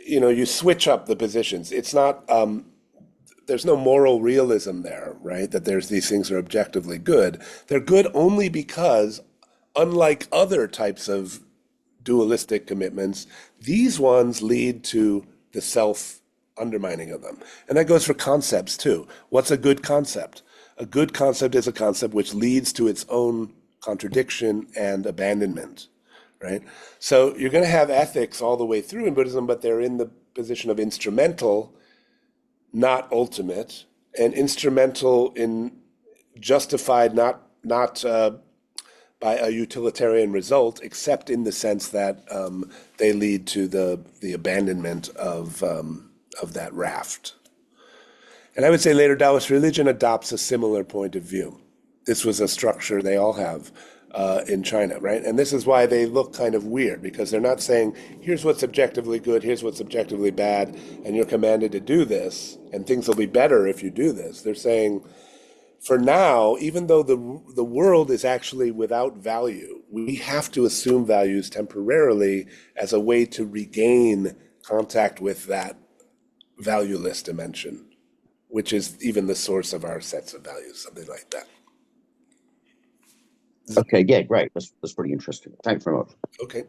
S2: you know, you switch up the positions. It's not, there's no moral realism there, right? That these things are objectively good. They're good only because, unlike other types of dualistic commitments, these ones lead to the self-undermining of them. And that goes for concepts too. What's a good concept? A good concept is a concept which leads to its own contradiction and abandonment, right? So you're going to have ethics all the way through in Buddhism, but they're in the position of instrumental, not ultimate, and instrumental in justified, not by a utilitarian result, except in the sense that they lead to the abandonment of that raft. And I would say later Taoist religion adopts a similar point of view. This was a structure they all have in China, right? And this is why they look kind of weird, because they're not saying, here's what's objectively good, here's what's objectively bad, and you're commanded to do this, and things will be better if you do this. They're saying, for now, even though the world is actually without value, we have to assume values temporarily as a way to regain contact with that valueless dimension, which is even the source of our sets of values, something like that.
S5: Okay, yeah, great. That's pretty interesting. Thanks very much.
S2: Okay.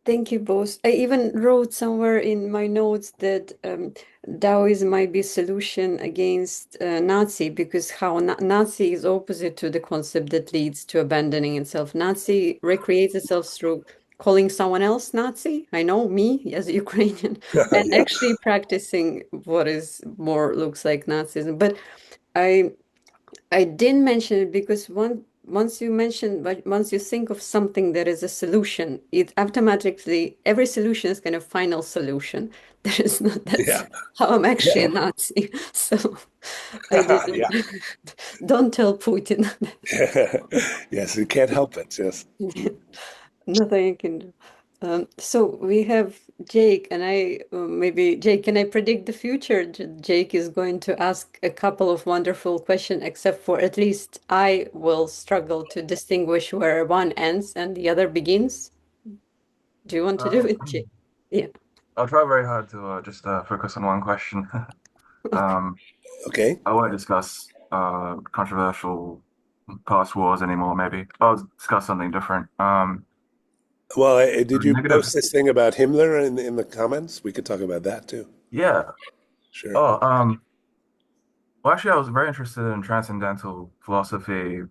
S1: Thank you both. I even wrote somewhere in my notes that Daoism might be a solution against Nazi, because how Nazi is opposite to the concept that leads to abandoning itself. Nazi recreates itself through calling someone else Nazi. I know, me as a Ukrainian, and
S2: Yeah.
S1: actually practicing what is more looks like Nazism. But I didn't mention it because once you think of something that is a solution, it automatically, every solution is kind of final solution. That's
S2: Yeah.
S1: how I'm actually a
S2: Yeah.
S1: Nazi. So I didn't.
S2: Yeah.
S1: Don't tell Putin.
S2: Yes, you can't help it. Yes.
S1: Nothing I can do. So we have Jake, and maybe Jake, can I predict the future? Jake is going to ask a couple of wonderful questions, except for at least I will struggle to distinguish where one ends and the other begins. Do you want to do it, Jake? Yeah.
S6: I'll try very hard to just focus on one question.
S2: Okay.
S6: I won't discuss controversial past wars anymore, maybe. I'll discuss something different.
S2: Well, did you
S6: Negative.
S2: post this thing about Himmler in the comments? We could talk about that too.
S6: Yeah.
S2: Sure.
S6: Oh, well, actually, I was very interested in transcendental philosophy.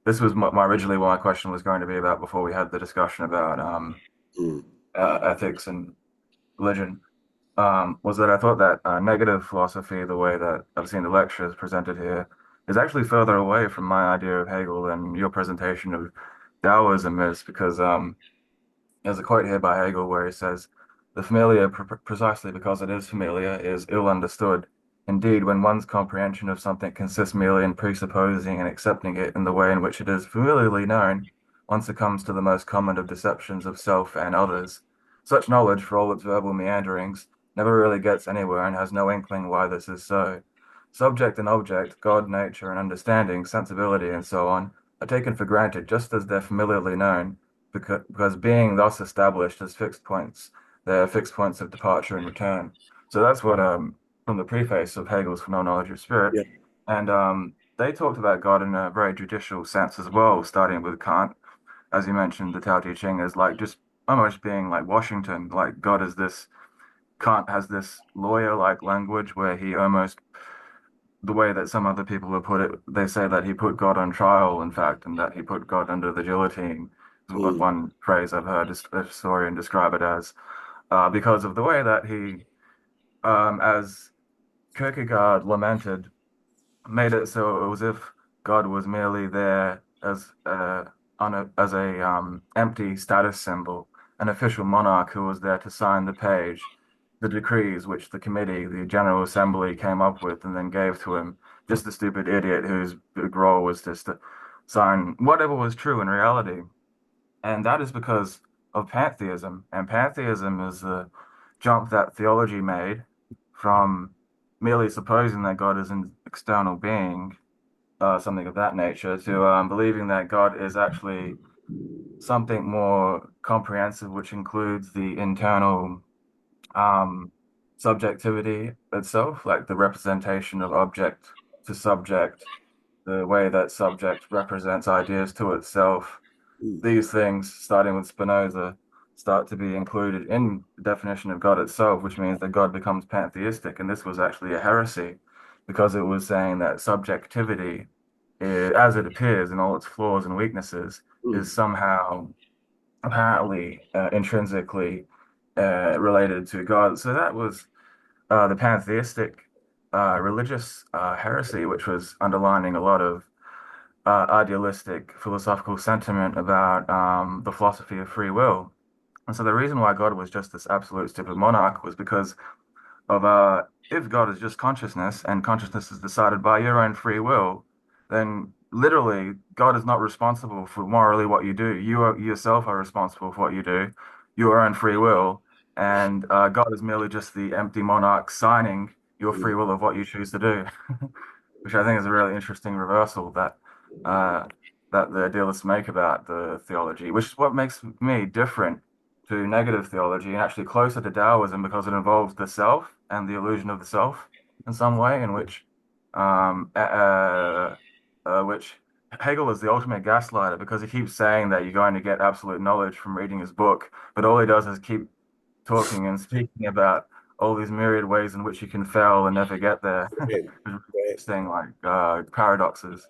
S6: This was originally what my question was going to be about before we had the discussion about ethics and religion. Was that I thought that negative philosophy, the way that I've seen the lectures presented here, is actually further away from my idea of Hegel than your presentation of Taoism is, because there's a quote here by Hegel where he says, "The familiar, precisely because it is familiar, is ill understood. Indeed, when one's comprehension of something consists merely in presupposing and accepting it in the way in which it is familiarly known, one succumbs to the most common of deceptions of self and others. Such knowledge, for all its verbal meanderings, never really gets anywhere and has no inkling why this is so. Subject and object, God, nature, and understanding, sensibility, and so on, are taken for granted just as they're familiarly known, because being thus established as fixed points, they're fixed points of departure and return." So that's what from the preface of Hegel's Phenomenology of Spirit.
S2: Yeah.
S6: And they talked about God in a very judicial sense as well, starting with Kant. As you mentioned, the Tao Te Ching is like just almost being like Washington, like God is this, Kant has this lawyer-like language where he almost the way that some other people have put it, they say that he put God on trial, in fact, and that he put God under the guillotine, is what one phrase I've heard a historian describe it as, because of the way that he, as Kierkegaard lamented, made it so it was if God was merely there as as a empty status symbol, an official monarch who was there to sign the page, the decrees which the committee, the General Assembly, came up with and then gave to him, just a stupid idiot whose big role was just to sign whatever was true in reality. And that is because of pantheism. And pantheism is the jump that theology made from merely supposing that God is an external being, something of that nature, to believing that God is actually something more comprehensive, which includes the internal um, subjectivity itself, like the representation of object to subject, the way that subject represents ideas to itself. These things, starting with Spinoza, start to be included in the definition of God itself, which means that God becomes pantheistic. And this was actually a heresy because it was saying that subjectivity, as it appears in all its flaws and weaknesses, is somehow apparently intrinsically related to God. So that was the pantheistic religious heresy, which was underlining a lot of idealistic philosophical sentiment about the philosophy of free will. And so the reason why God was just this absolute stupid monarch was because of if God is just consciousness and consciousness is decided by your own free will, then literally God is not responsible for morally what you do. Yourself are responsible for what you do, your own free will, and God is merely just the empty monarch signing your free will of what you choose to do, which I think is a really interesting reversal that that the idealists make about the theology, which is what makes me different to negative theology and actually closer to Daoism because it involves the self and the illusion of the self in some way, in which Hegel is the ultimate gaslighter because he keeps saying that you're going to get absolute knowledge from reading his book, but all he does is keep talking and speaking about all these myriad ways in which you can fail and never get there. Thing like paradoxes.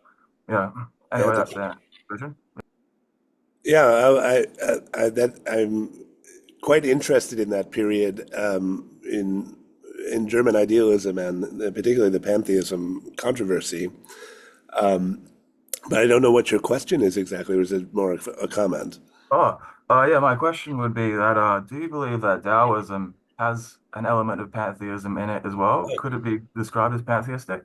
S6: Yeah. Anyway, that's that. Richard?
S2: Yeah, I'm quite interested in that period in German idealism and particularly the pantheism controversy. But I don't know what your question is exactly, or is it more of a comment?
S6: Oh, yeah. My question would be that do you believe that Taoism has an element of pantheism in it as well? Could it be described as pantheistic?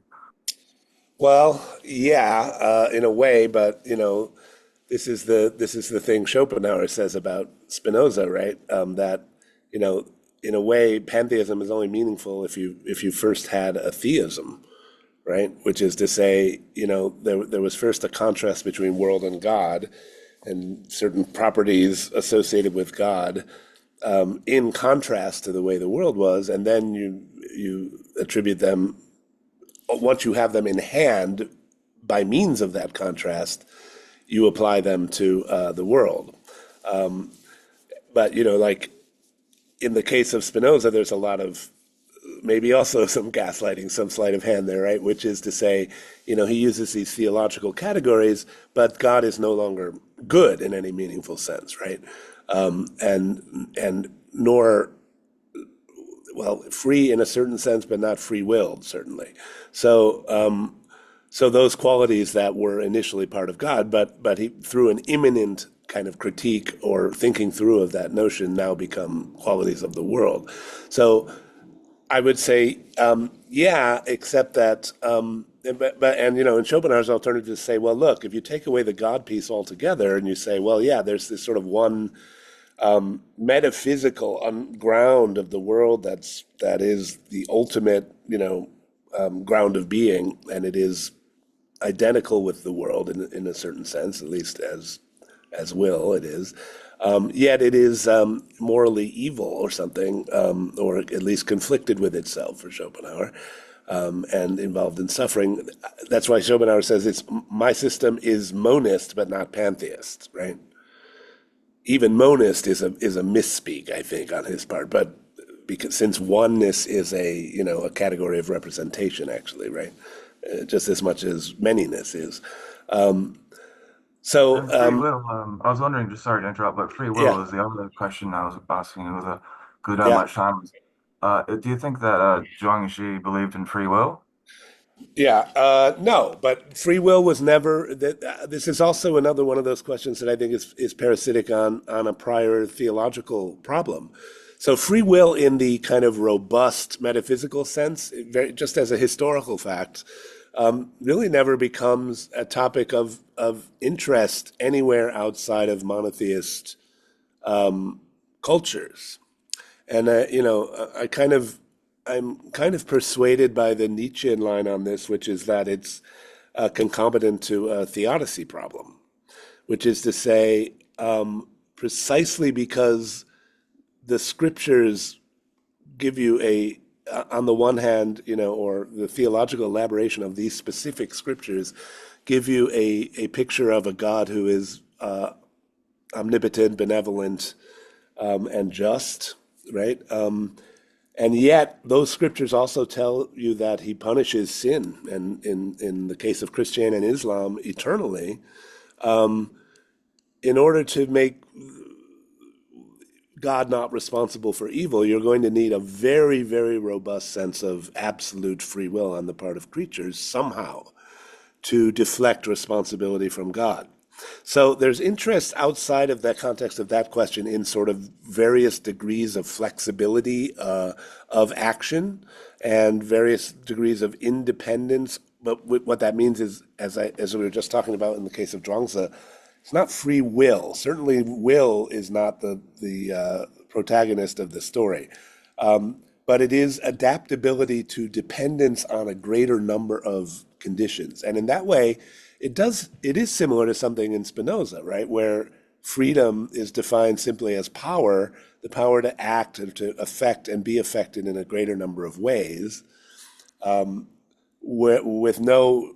S2: Well, yeah, in a way, but this is the thing Schopenhauer says about Spinoza, right? That you know, in a way, pantheism is only meaningful if you first had a theism, right? Which is to say, there was first a contrast between world and God, and certain properties associated with God, in contrast to the way the world was, and then you attribute them once you have them in hand by means of that contrast, you apply them to the world. But like in the case of Spinoza, there's a lot of maybe also some gaslighting, some sleight of hand there, right? Which is to say, he uses these theological categories, but God is no longer good in any meaningful sense, right? And nor, well, free in a certain sense, but not free-willed, certainly. So those qualities that were initially part of God, but he, through an imminent kind of critique or thinking through of that notion, now become qualities of the world. So I would say, yeah, except that, in Schopenhauer's alternative say, well, look, if you take away the God piece altogether and you say, well, yeah, there's this sort of one metaphysical ground of the world that is the ultimate, ground of being, and it is identical with the world in a certain sense, at least as will it is. Yet it is morally evil or something, or at least conflicted with itself for Schopenhauer, and involved in suffering. That's why Schopenhauer says my system is monist but not pantheist, right? Even monist is a misspeak, I think, on his part, but because since oneness is a category of representation, actually, right? just as much as manyness is.
S6: And free will, I was wondering, just sorry to interrupt, but free will
S2: Yeah,
S6: is the other question I was asking with a good how
S2: yeah.
S6: much time. Do you think that Zhuangzi believed in free will?
S2: Yeah, no, but free will was never. This is also another one of those questions that I think is parasitic on a prior theological problem. So free will, in the kind of robust metaphysical sense, just as a historical fact, really never becomes a topic of interest anywhere outside of monotheist cultures. And I'm kind of persuaded by the Nietzschean line on this, which is that it's concomitant to a theodicy problem, which is to say, precisely because the scriptures give you on the one hand, or the theological elaboration of these specific scriptures give you a picture of a God who is omnipotent, benevolent, and just, right? And yet, those scriptures also tell you that he punishes sin, and in the case of Christianity and Islam, eternally, in order to make God not responsible for evil. You're going to need a very, very robust sense of absolute free will on the part of creatures somehow to deflect responsibility from God. So there's interest outside of that context of that question in sort of various degrees of flexibility of action and various degrees of independence. But what that means is, as we were just talking about in the case of Zhuangzi, it's not free will. Certainly, will is not the protagonist of the story, but it is adaptability to dependence on a greater number of conditions, and in that way, it is similar to something in Spinoza, right, where freedom is defined simply as power, the power to act and to affect and be affected in a greater number of ways, with no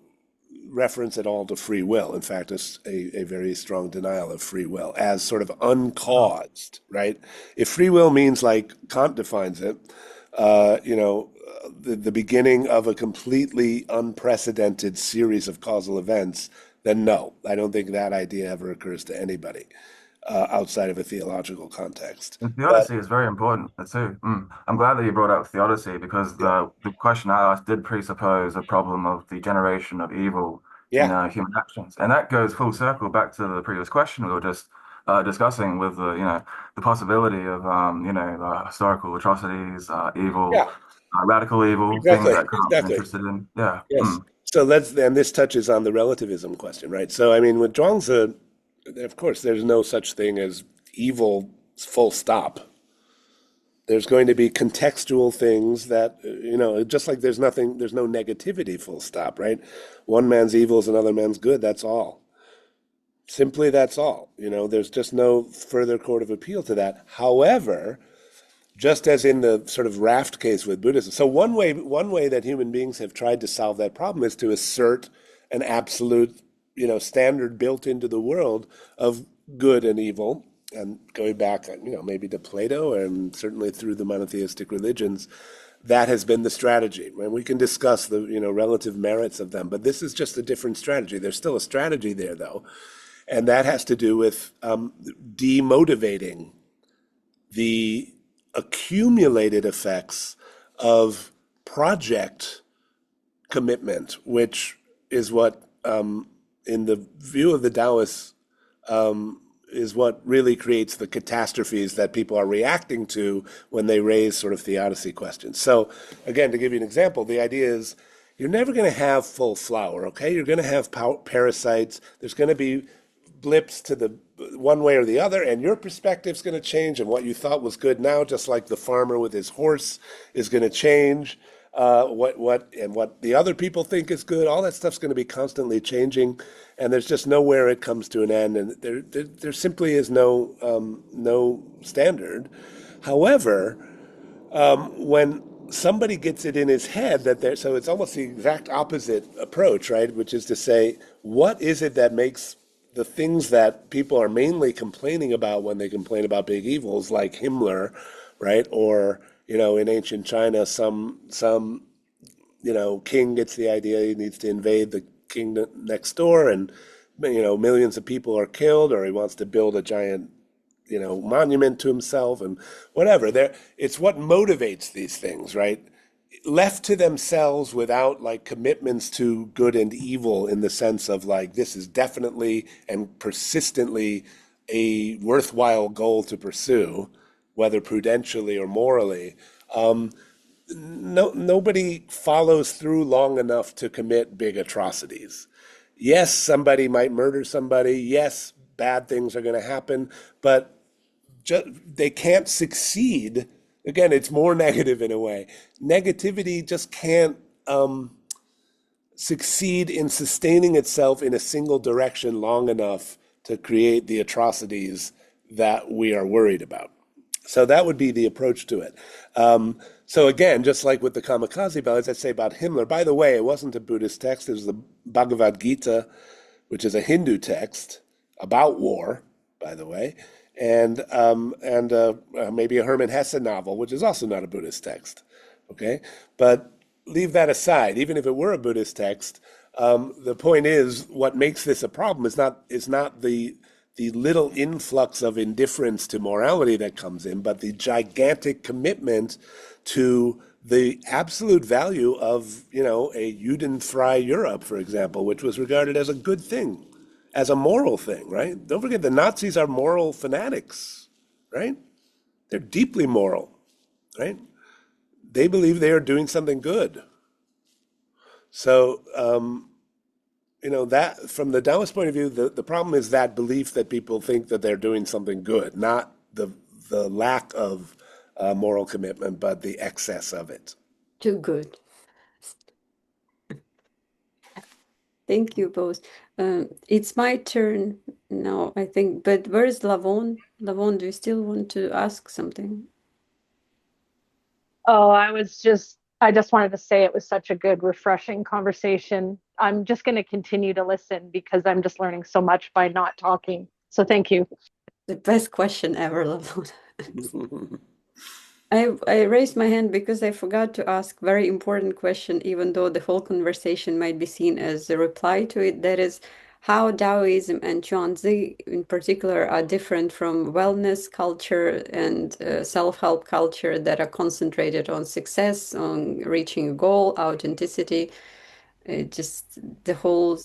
S2: reference at all to free will. In fact, it's a very strong denial of free will as sort of uncaused, right? If free will means, like Kant defines it, the beginning of a completely unprecedented series of causal events, then no, I don't think that idea ever occurs to anybody outside of a theological context.
S6: And
S2: But
S6: theodicy is very important too. I'm glad that you brought up theodicy because
S2: yeah,
S6: the question I asked did presuppose a problem of the generation of evil in
S2: yeah,
S6: human actions, and that goes full circle back to the previous question we were just discussing with the possibility of historical atrocities, evil,
S2: yeah,
S6: radical evil, things
S2: exactly,
S6: that Kant's
S2: exactly.
S6: interested in. Yeah.
S2: Yes. So and this touches on the relativism question, right? So, I mean, with Zhuangzi, of course, there's no such thing as evil, full stop. There's going to be contextual things that, just like there's no negativity, full stop, right? One man's evil is another man's good. That's all. Simply, that's all. There's just no further court of appeal to that. However, just as in the sort of raft case with Buddhism. So one way that human beings have tried to solve that problem is to assert an absolute, standard built into the world of good and evil. And going back, maybe to Plato and certainly through the monotheistic religions, that has been the strategy. And we can discuss the, relative merits of them, but this is just a different strategy. There's still a strategy there, though. And that has to do with demotivating the accumulated effects of project commitment, which is what, in the view of the Taoists, is what really creates the catastrophes that people are reacting to when they raise sort of theodicy questions. So, again, to give you an example, the idea is you're never going to have full flower, okay? You're going to have parasites. There's going to be blips to the one way or the other, and your perspective's going to change, and what you thought was good now, just like the farmer with his horse, is going to change. What the other people think is good, all that stuff's going to be constantly changing, and there's just nowhere it comes to an end, and there simply is no standard. However, when somebody gets it in his head so it's almost the exact opposite approach, right? Which is to say, what is it that makes the things that people are mainly complaining about when they complain about big evils, like Himmler, right? Or, in ancient China, some king gets the idea he needs to invade the king next door, and millions of people are killed, or he wants to build a giant monument to himself, and whatever. It's what motivates these things, right? Left to themselves without like commitments to good and evil in the sense of like, this is definitely and persistently a worthwhile goal to pursue, whether prudentially or morally. Nobody follows through long enough to commit big atrocities. Yes, somebody might murder somebody. Yes, bad things are going to happen, but they can't succeed. Again, it's more negative in a way. Negativity just can't succeed in sustaining itself in a single direction long enough to create the atrocities that we are worried about. So that would be the approach to it. So again, just like with the kamikaze ballads, I'd say about Himmler. By the way, it wasn't a Buddhist text. It was the Bhagavad Gita, which is a Hindu text about war, by the way, and maybe a Hermann Hesse novel, which is also not a Buddhist text. Okay, but leave that aside. Even if it were a Buddhist text, the point is, what makes this a problem is not the little influx of indifference to morality that comes in, but the gigantic commitment to the absolute value of, a Judenfrei Europe, for example, which was regarded as a good thing, as a moral thing, right? Don't forget, the Nazis are moral fanatics, right? They're deeply moral, right? They believe they are doing something good. So, that from the Taoist point of view, the problem is that belief that people think that they're doing something good, not the lack of moral commitment, but the excess of it.
S1: Too good. Thank you both. It's my turn now, I think. But where's Lavon? Lavon, do you still want to ask something?
S7: Oh, I just wanted to say it was such a good, refreshing conversation. I'm just going to continue to listen because I'm just learning so much by not talking. So thank you.
S1: The best question ever, Lavon. I raised my hand because I forgot to ask very important question, even though the whole conversation might be seen as a reply to it. That is, how Daoism and Zhuangzi in particular are different from wellness culture and self-help culture that are concentrated on success, on reaching a goal, authenticity, just the whole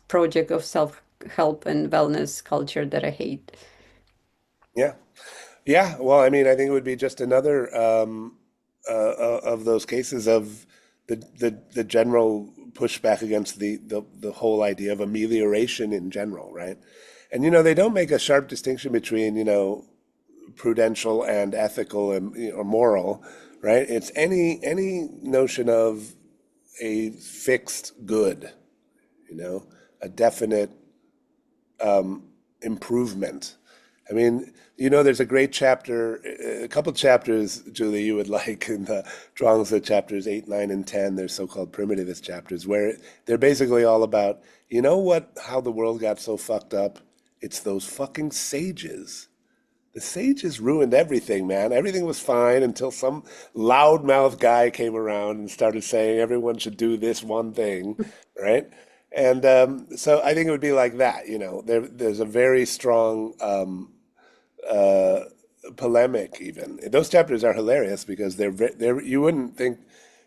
S1: project of self-help and wellness culture that I hate.
S2: Yeah. Yeah, well, I mean, I think it would be just another of those cases of the general pushback against the whole idea of amelioration in general, right? And they don't make a sharp distinction between prudential and ethical and or moral, right? It's any notion of a fixed good, a definite improvement. I mean, there's a great chapter, a couple chapters, Julie, you would like in the Zhuangzi chapters 8, 9, and 10. They're so-called primitivist chapters where they're basically all about, how the world got so fucked up? It's those fucking sages. The sages ruined everything, man. Everything was fine until some loudmouth guy came around and started saying everyone should do this one thing, right? And so I think it would be like that, There's a very strong polemic even. Those chapters are hilarious because they're you wouldn't think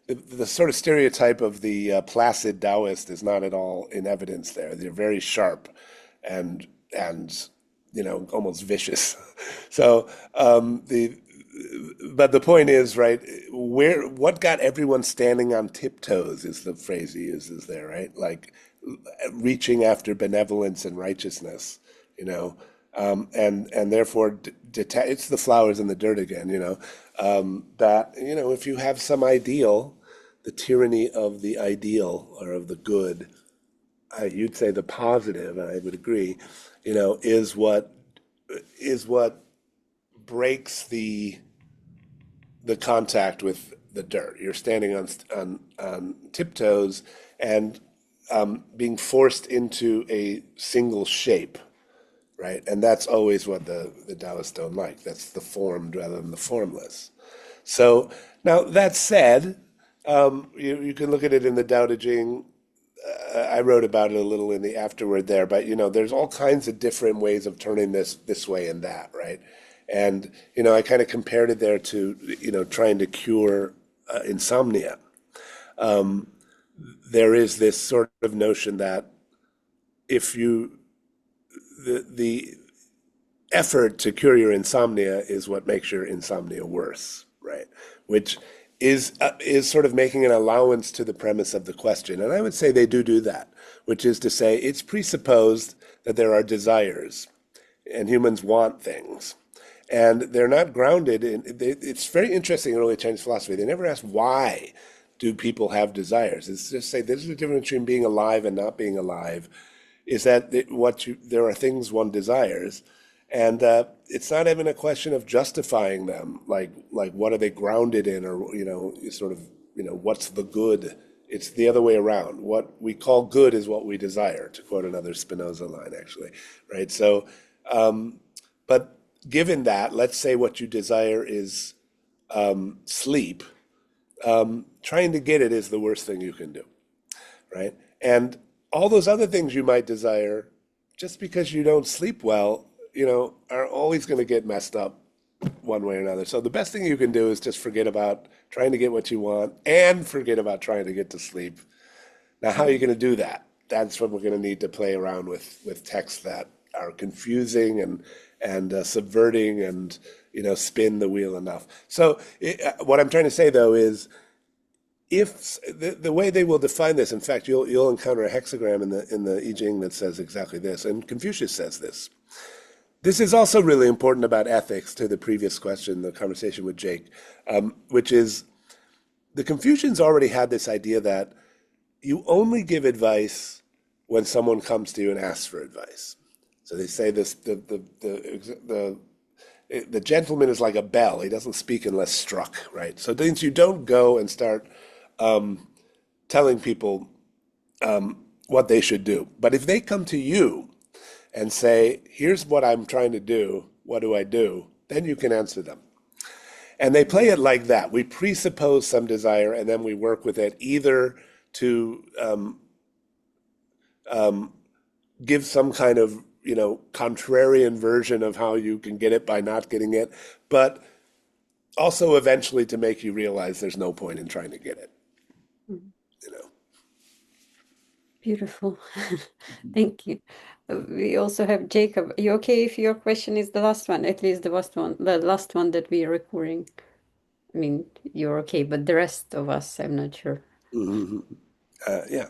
S2: the sort of stereotype of the placid Daoist is not at all in evidence there. They're very sharp and almost vicious. So but the point is, right, what got everyone standing on tiptoes is the phrase he uses there, right? Like reaching after benevolence and righteousness, and therefore it's the flowers in the dirt again, that, if you have some ideal, the tyranny of the ideal or of the good, you'd say the positive, and I would agree, is what breaks the contact with the dirt. You're standing on tiptoes and being forced into a single shape, right? And that's always what the Taoists don't like. That's the formed rather than the formless. So now that said, You can look at it in the Dao Te Ching. I wrote about it a little in the afterword there, but there's all kinds of different ways of turning this way and that, right? And I kind of compared it there to trying to cure insomnia. There is this sort of notion that if the effort to cure your insomnia is what makes your insomnia worse, right? Which is sort of making an allowance to the premise of the question. And I would say they do that, which is to say it's presupposed that there are desires and humans want things. And they're not grounded in, it's very interesting in early Chinese philosophy. They never ask why do people have desires. It's just say there's a difference between being alive and not being alive, is that there are things one desires. And it's not even a question of justifying them, like what are they grounded in, or what's the good? It's the other way around. What we call good is what we desire, to quote another Spinoza line, actually, right? So, but given that, let's say what you desire is sleep. Trying to get it is the worst thing you can do, right? And all those other things you might desire, just because you don't sleep well, are always going to get messed up one way or another. So the best thing you can do is just forget about trying to get what you want and forget about trying to get to sleep. Now, how are you going to do that? That's what we're going to need to play around with texts that are confusing and subverting and spin the wheel enough. So what I'm trying to say, though, is if the way they will define this, in fact, you'll encounter a hexagram in the I Ching that says exactly this, and Confucius says this. This is also really important about ethics, to the previous question, the conversation with Jake, which is the Confucians already had this idea that you only give advice when someone comes to you and asks for advice. So they say this: the gentleman is like a bell; he doesn't speak unless struck, right? So it means you don't go and start telling people what they should do. But if they come to you and say, here's what I'm trying to do, what do I do? Then you can answer them. And they play it like that. We presuppose some desire and then we work with it either to give some kind of, contrarian version of how you can get it by not getting it, but also eventually to make you realize there's no point in trying to get it.
S1: Beautiful. Thank you. We also have Jacob. Are you okay if your question is the last one, at least the last one that we are recording? I mean, you're okay, but the rest of us, I'm not sure.
S2: Mm-hmm. Yeah,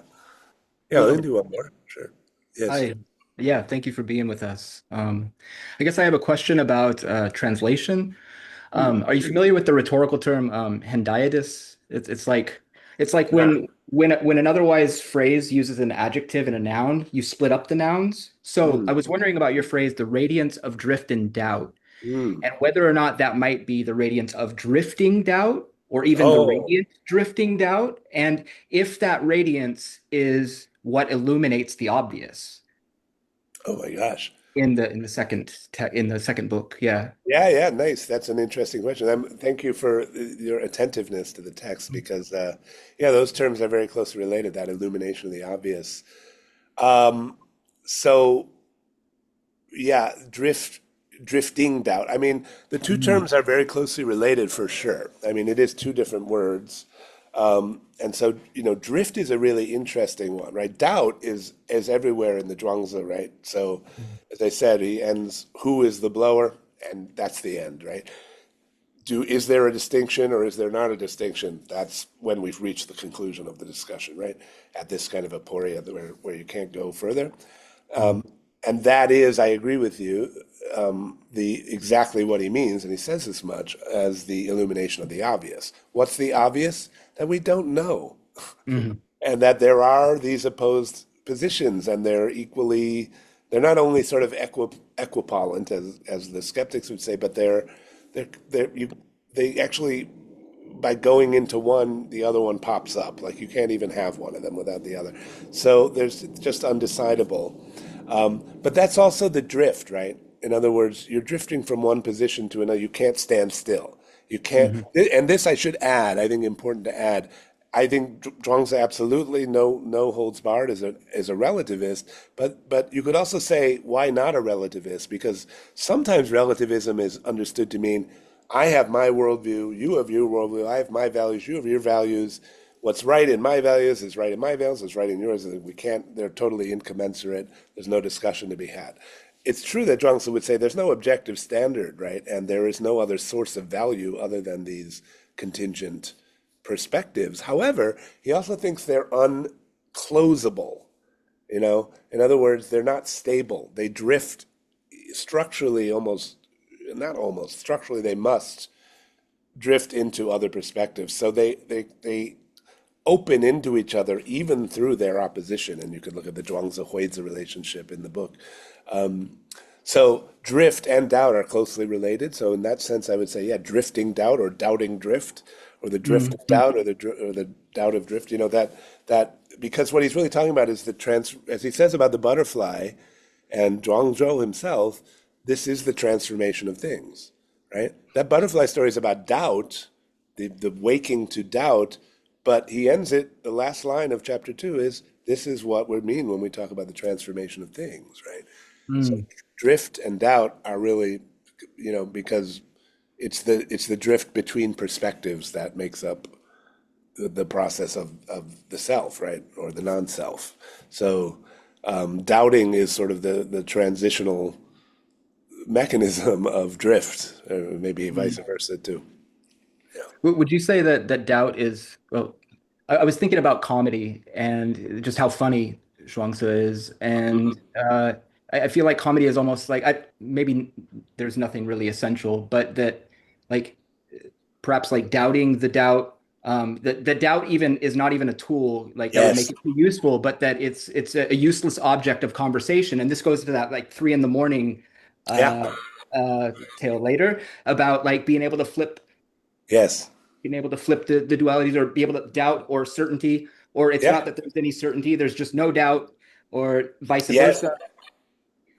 S2: let me do one more. Sure. Yes.
S8: Hi. Yeah, thank you for being with us. I guess I have a question about translation. Are you familiar with the rhetorical term hendiadys? It's like when an otherwise phrase uses an adjective and a noun, you split up the nouns. So I was wondering about your phrase, the radiance of drift and doubt, and whether or not that might be the radiance of drifting doubt, or even the radiant drifting doubt, and if that radiance is what illuminates the obvious.
S2: Oh my gosh.
S8: In the second book, yeah.
S2: Yeah, nice. That's an interesting question. Thank you for your attentiveness to the text, because those terms are very closely related. That illumination of the obvious. Drifting doubt. I mean, the two terms are very closely related for sure. I mean, it is two different words. And so, drift is a really interesting one, right? Doubt is everywhere in the Zhuangzi, right? So, as I said, he ends, who is the blower? And that's the end, right? Is there a distinction or is there not a distinction? That's when we've reached the conclusion of the discussion, right? At this kind of aporia where you can't go further. And that is, I agree with you, exactly what he means, and he says as much, as the illumination of the obvious. What's the obvious? That we don't know. And that there are these opposed positions, and they're not only sort of equipollent, as the skeptics would say, but they actually, by going into one, the other one pops up. Like you can't even have one of them without the other. So there's just undecidable. But that's also the drift, right? In other words, you're drifting from one position to another. You can't stand still. You can't, and this I should add, I think important to add, I think Zhuangzi absolutely no holds barred is a relativist, but you could also say why not a relativist? Because sometimes relativism is understood to mean I have my worldview, you have your worldview, I have my values, you have your values. What's right in my values is right in my values, what's right in yours. We can't, they're totally incommensurate. There's no discussion to be had. It's true that Zhuangzi would say there's no objective standard, right? And there is no other source of value other than these contingent perspectives. However, he also thinks they're unclosable. In other words, they're not stable. They drift structurally, structurally, they must drift into other perspectives. So they open into each other even through their opposition. And you could look at the Zhuangzi-Huizi relationship in the book. So drift and doubt are closely related. So in that sense, I would say, yeah, drifting doubt or doubting drift, or the drift of doubt, or the doubt of drift. That because what he's really talking about is as he says about the butterfly, and Zhuangzhou himself, this is the transformation of things, right? That butterfly story is about doubt, the waking to doubt, but he ends it. The last line of chapter 2 is, "This is what we mean when we talk about the transformation of things," right? So drift and doubt are really, because it's the drift between perspectives that makes up the process of the self, right, or the non-self. So doubting is sort of the transitional mechanism of drift, or maybe vice versa too.
S8: Would you say that doubt is, well, I was thinking about comedy and just how funny Zhuangzi is. And I feel like comedy is almost like, maybe there's nothing really essential, but that like perhaps like doubting the doubt, the doubt even is not even a tool like that would make
S2: Yes.
S8: it too useful, but that it's a useless object of conversation. And this goes to that like 3 a.m.
S2: Yeah.
S8: Tale later about like
S2: Yes.
S8: being able to flip the dualities, or be able to doubt or certainty, or it's
S2: Yeah.
S8: not that there's any certainty, there's just no doubt, or vice
S2: Yes.
S8: versa.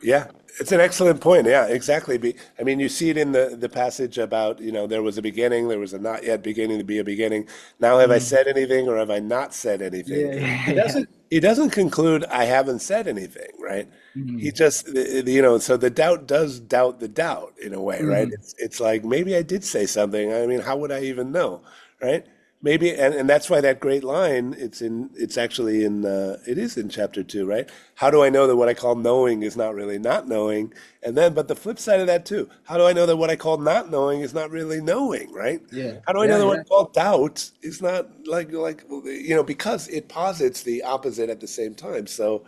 S2: Yeah, it's an excellent point. Yeah, exactly. I mean, you see it in the passage about, there was a beginning, there was a not yet beginning to be a beginning. Now have I said anything, or have I not said anything?
S8: Yeah,
S2: He
S8: yeah.
S2: doesn't conclude I haven't said anything, right? He
S8: Mhm.
S2: just, so the doubt does doubt the doubt in a way, right?
S8: Mhm.
S2: It's like, maybe I did say something. I mean, how would I even know, right? Maybe, and that's why that great line, it's actually it is in chapter 2, right? How do I know that what I call knowing is not really not knowing? And then, but the flip side of that too, how do I know that what I call not knowing is not really knowing, right?
S8: Yeah,
S2: How do I know
S8: yeah,
S2: that what
S8: yeah.
S2: I call doubt is not because it posits the opposite at the same time. So,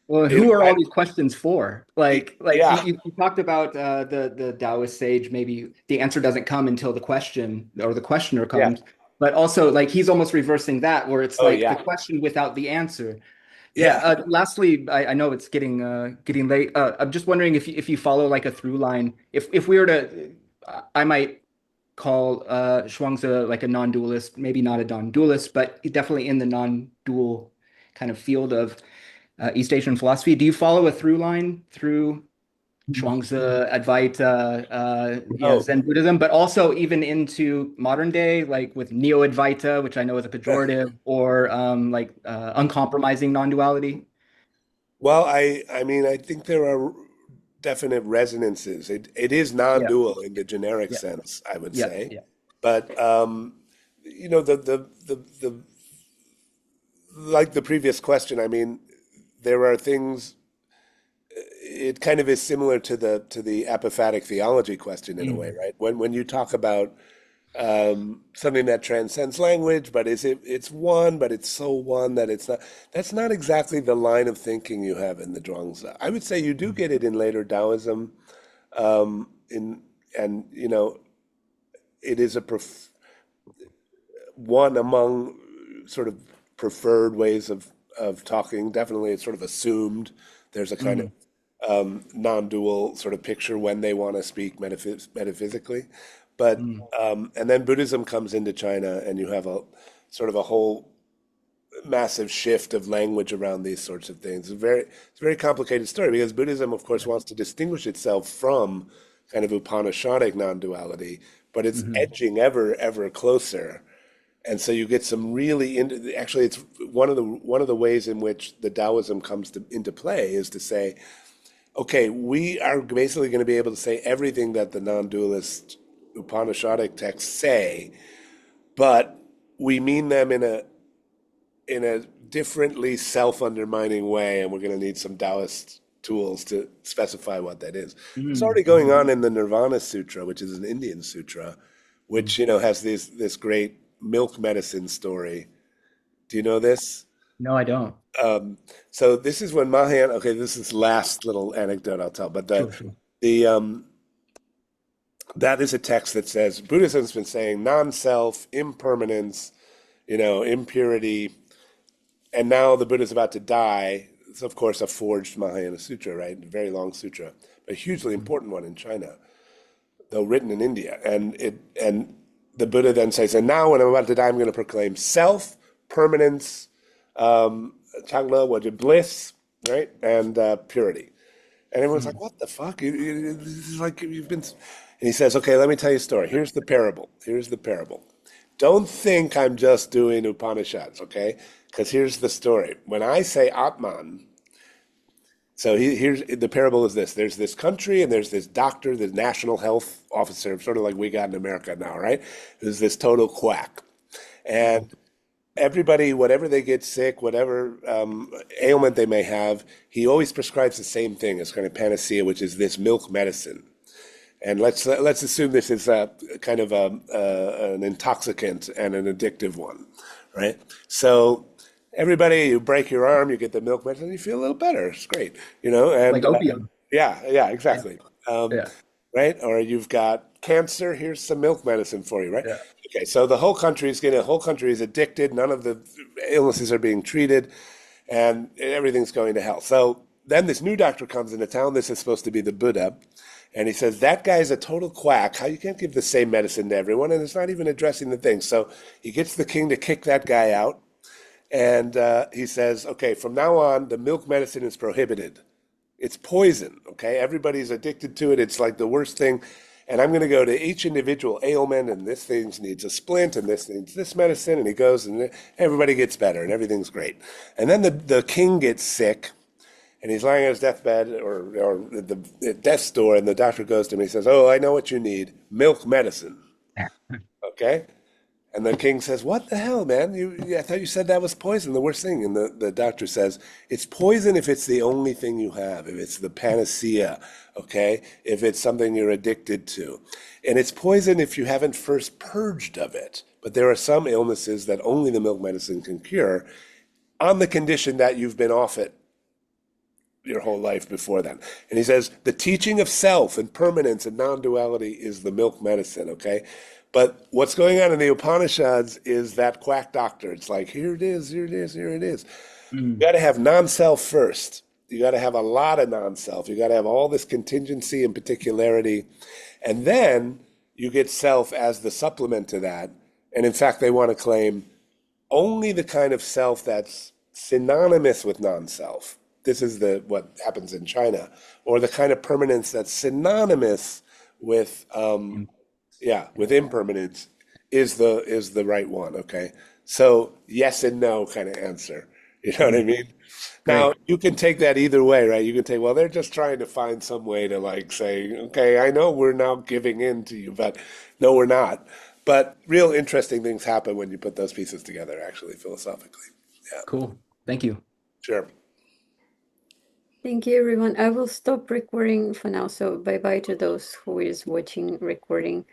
S8: Well,
S2: in
S8: who are
S2: a
S8: all
S2: way,
S8: these questions for? Like
S2: yeah,
S8: you talked about the Taoist sage. Maybe the answer doesn't come until the question or the questioner
S2: yeah,
S8: comes. But also, like he's almost reversing that, where it's
S2: oh
S8: like the
S2: yeah,
S8: question without the answer. Yeah.
S2: yeah.
S8: Lastly, I know it's getting late. I'm just wondering if you follow like a through line. If we were to, I might call Zhuangzi like a non-dualist, maybe not a non-dualist, but definitely in the non-dual kind of field of East Asian philosophy. Do you follow a through line through Zhuangzi, Advaita,
S2: Oh,
S8: Zen Buddhism, but also even into modern day, like with Neo-Advaita, which I know is a pejorative, or like uncompromising non-duality?
S2: well, I mean, I think there are definite resonances. It is
S8: Yeah,
S2: non-dual in the generic
S8: yeah,
S2: sense, I would
S8: yeah,
S2: say.
S8: yeah.
S2: But the like the previous question, I mean, there are things. It kind of is similar to the apophatic theology question in a way,
S8: Mm,
S2: right? When you talk about something that transcends language, but it's one, but it's so one that it's not. That's not exactly the line of thinking you have in the Zhuangzi. I would say you do get it in later Daoism, in and it is one among sort of preferred ways of talking. Definitely, it's sort of assumed. There's a kind of
S8: mm,
S2: non-dual sort of picture when they want to speak metaphysically. But
S8: mm.
S2: and then Buddhism comes into China, and you have a sort of a whole massive shift of language around these sorts of things. It's a very complicated story because Buddhism, of course, wants to distinguish itself from kind of Upanishadic non-duality, but it's
S8: Mhm.
S2: edging ever closer. And so you get some really actually it's one of the ways in which the Taoism comes into play is to say, okay, we are basically going to be able to say everything that the non-dualist Upanishadic texts say, but we mean them in a differently self-undermining way, and we're going to need some Taoist tools to specify what that is. It's already going on in the Nirvana Sutra, which is an Indian sutra, which has this great milk medicine story. Do you know this?
S8: No, I don't.
S2: So this is when Mahayana. Okay, this is last little anecdote I'll tell, but
S8: Sure, sure.
S2: That is a text that says Buddhism's been saying non-self, impermanence, impurity, and now the Buddha's about to die. It's of course a forged Mahayana sutra, right? A very long sutra, a hugely important one in China, though written in India. And the Buddha then says, and now when I'm about to die, I'm going to proclaim self, permanence, changla, bliss, right, and purity. And everyone's like, what the fuck? This is like you've been. And he says, okay, let me tell you a story. Here's the parable. Don't think I'm just doing Upanishads, okay? Because here's the story. When I say Atman, so here's the parable is this. There's this country and there's this doctor, the national health officer, sort of like we got in America now, right? Who's this total quack. And everybody, whatever they get sick, whatever ailment they may have, he always prescribes the same thing as kind of panacea, which is this milk medicine. And let's assume this is a kind of an intoxicant and an addictive one, right? So everybody, you break your arm, you get the milk medicine, you feel a little better. It's great, And
S8: Like opium.
S2: yeah, exactly.
S8: Yeah.
S2: Right? Or you've got cancer, here's some milk medicine for you, right?
S8: Yeah.
S2: Okay, so the whole country is addicted. None of the illnesses are being treated, and everything's going to hell. So then this new doctor comes into town. This is supposed to be the Buddha. And he says, that guy's a total quack. How you can't give the same medicine to everyone? And it's not even addressing the thing. So he gets the king to kick that guy out. And he says, okay, from now on, the milk medicine is prohibited. It's poison, okay? Everybody's addicted to it. It's like the worst thing. And I'm going to go to each individual ailment, and this thing needs a splint, and this needs this medicine. And he goes, and everybody gets better, and everything's great. And then the king gets sick, and he's lying on his deathbed or the death's door, and the doctor goes to him. He says, oh, I know what you need, milk medicine, okay? And the king says, what the hell, man? I thought you said that was poison, the worst thing. And the doctor says, it's poison if it's the only thing you have, if it's the panacea, okay? If it's something you're addicted to. And it's poison if you haven't first purged of it. But there are some illnesses that only the milk medicine can cure on the condition that you've been off it your whole life before then. And he says, the teaching of self and permanence and non-duality is the milk medicine, okay? But what's going on in the Upanishads is that quack doctor. It's like, here it is, here it is, here it is. You got to have non-self first. You got to have a lot of non-self. You got to have all this contingency and particularity. And then you get self as the supplement to that. And in fact, they want to claim only the kind of self that's synonymous with non-self. This is what happens in China, or the kind of permanence that's synonymous with, with impermanence is the right one. Okay, so yes and no kind of answer. You know what I mean? Now you can take that either way, right? You can take, well, they're just trying to find some way to like say, okay, I know we're now giving in to you, but no, we're not. But real interesting things happen when you put those pieces together, actually, philosophically. Yeah.
S8: Cool. Thank you.
S2: Sure.
S1: Thank you, everyone. I will stop recording for now. So bye-bye to those who is watching recording.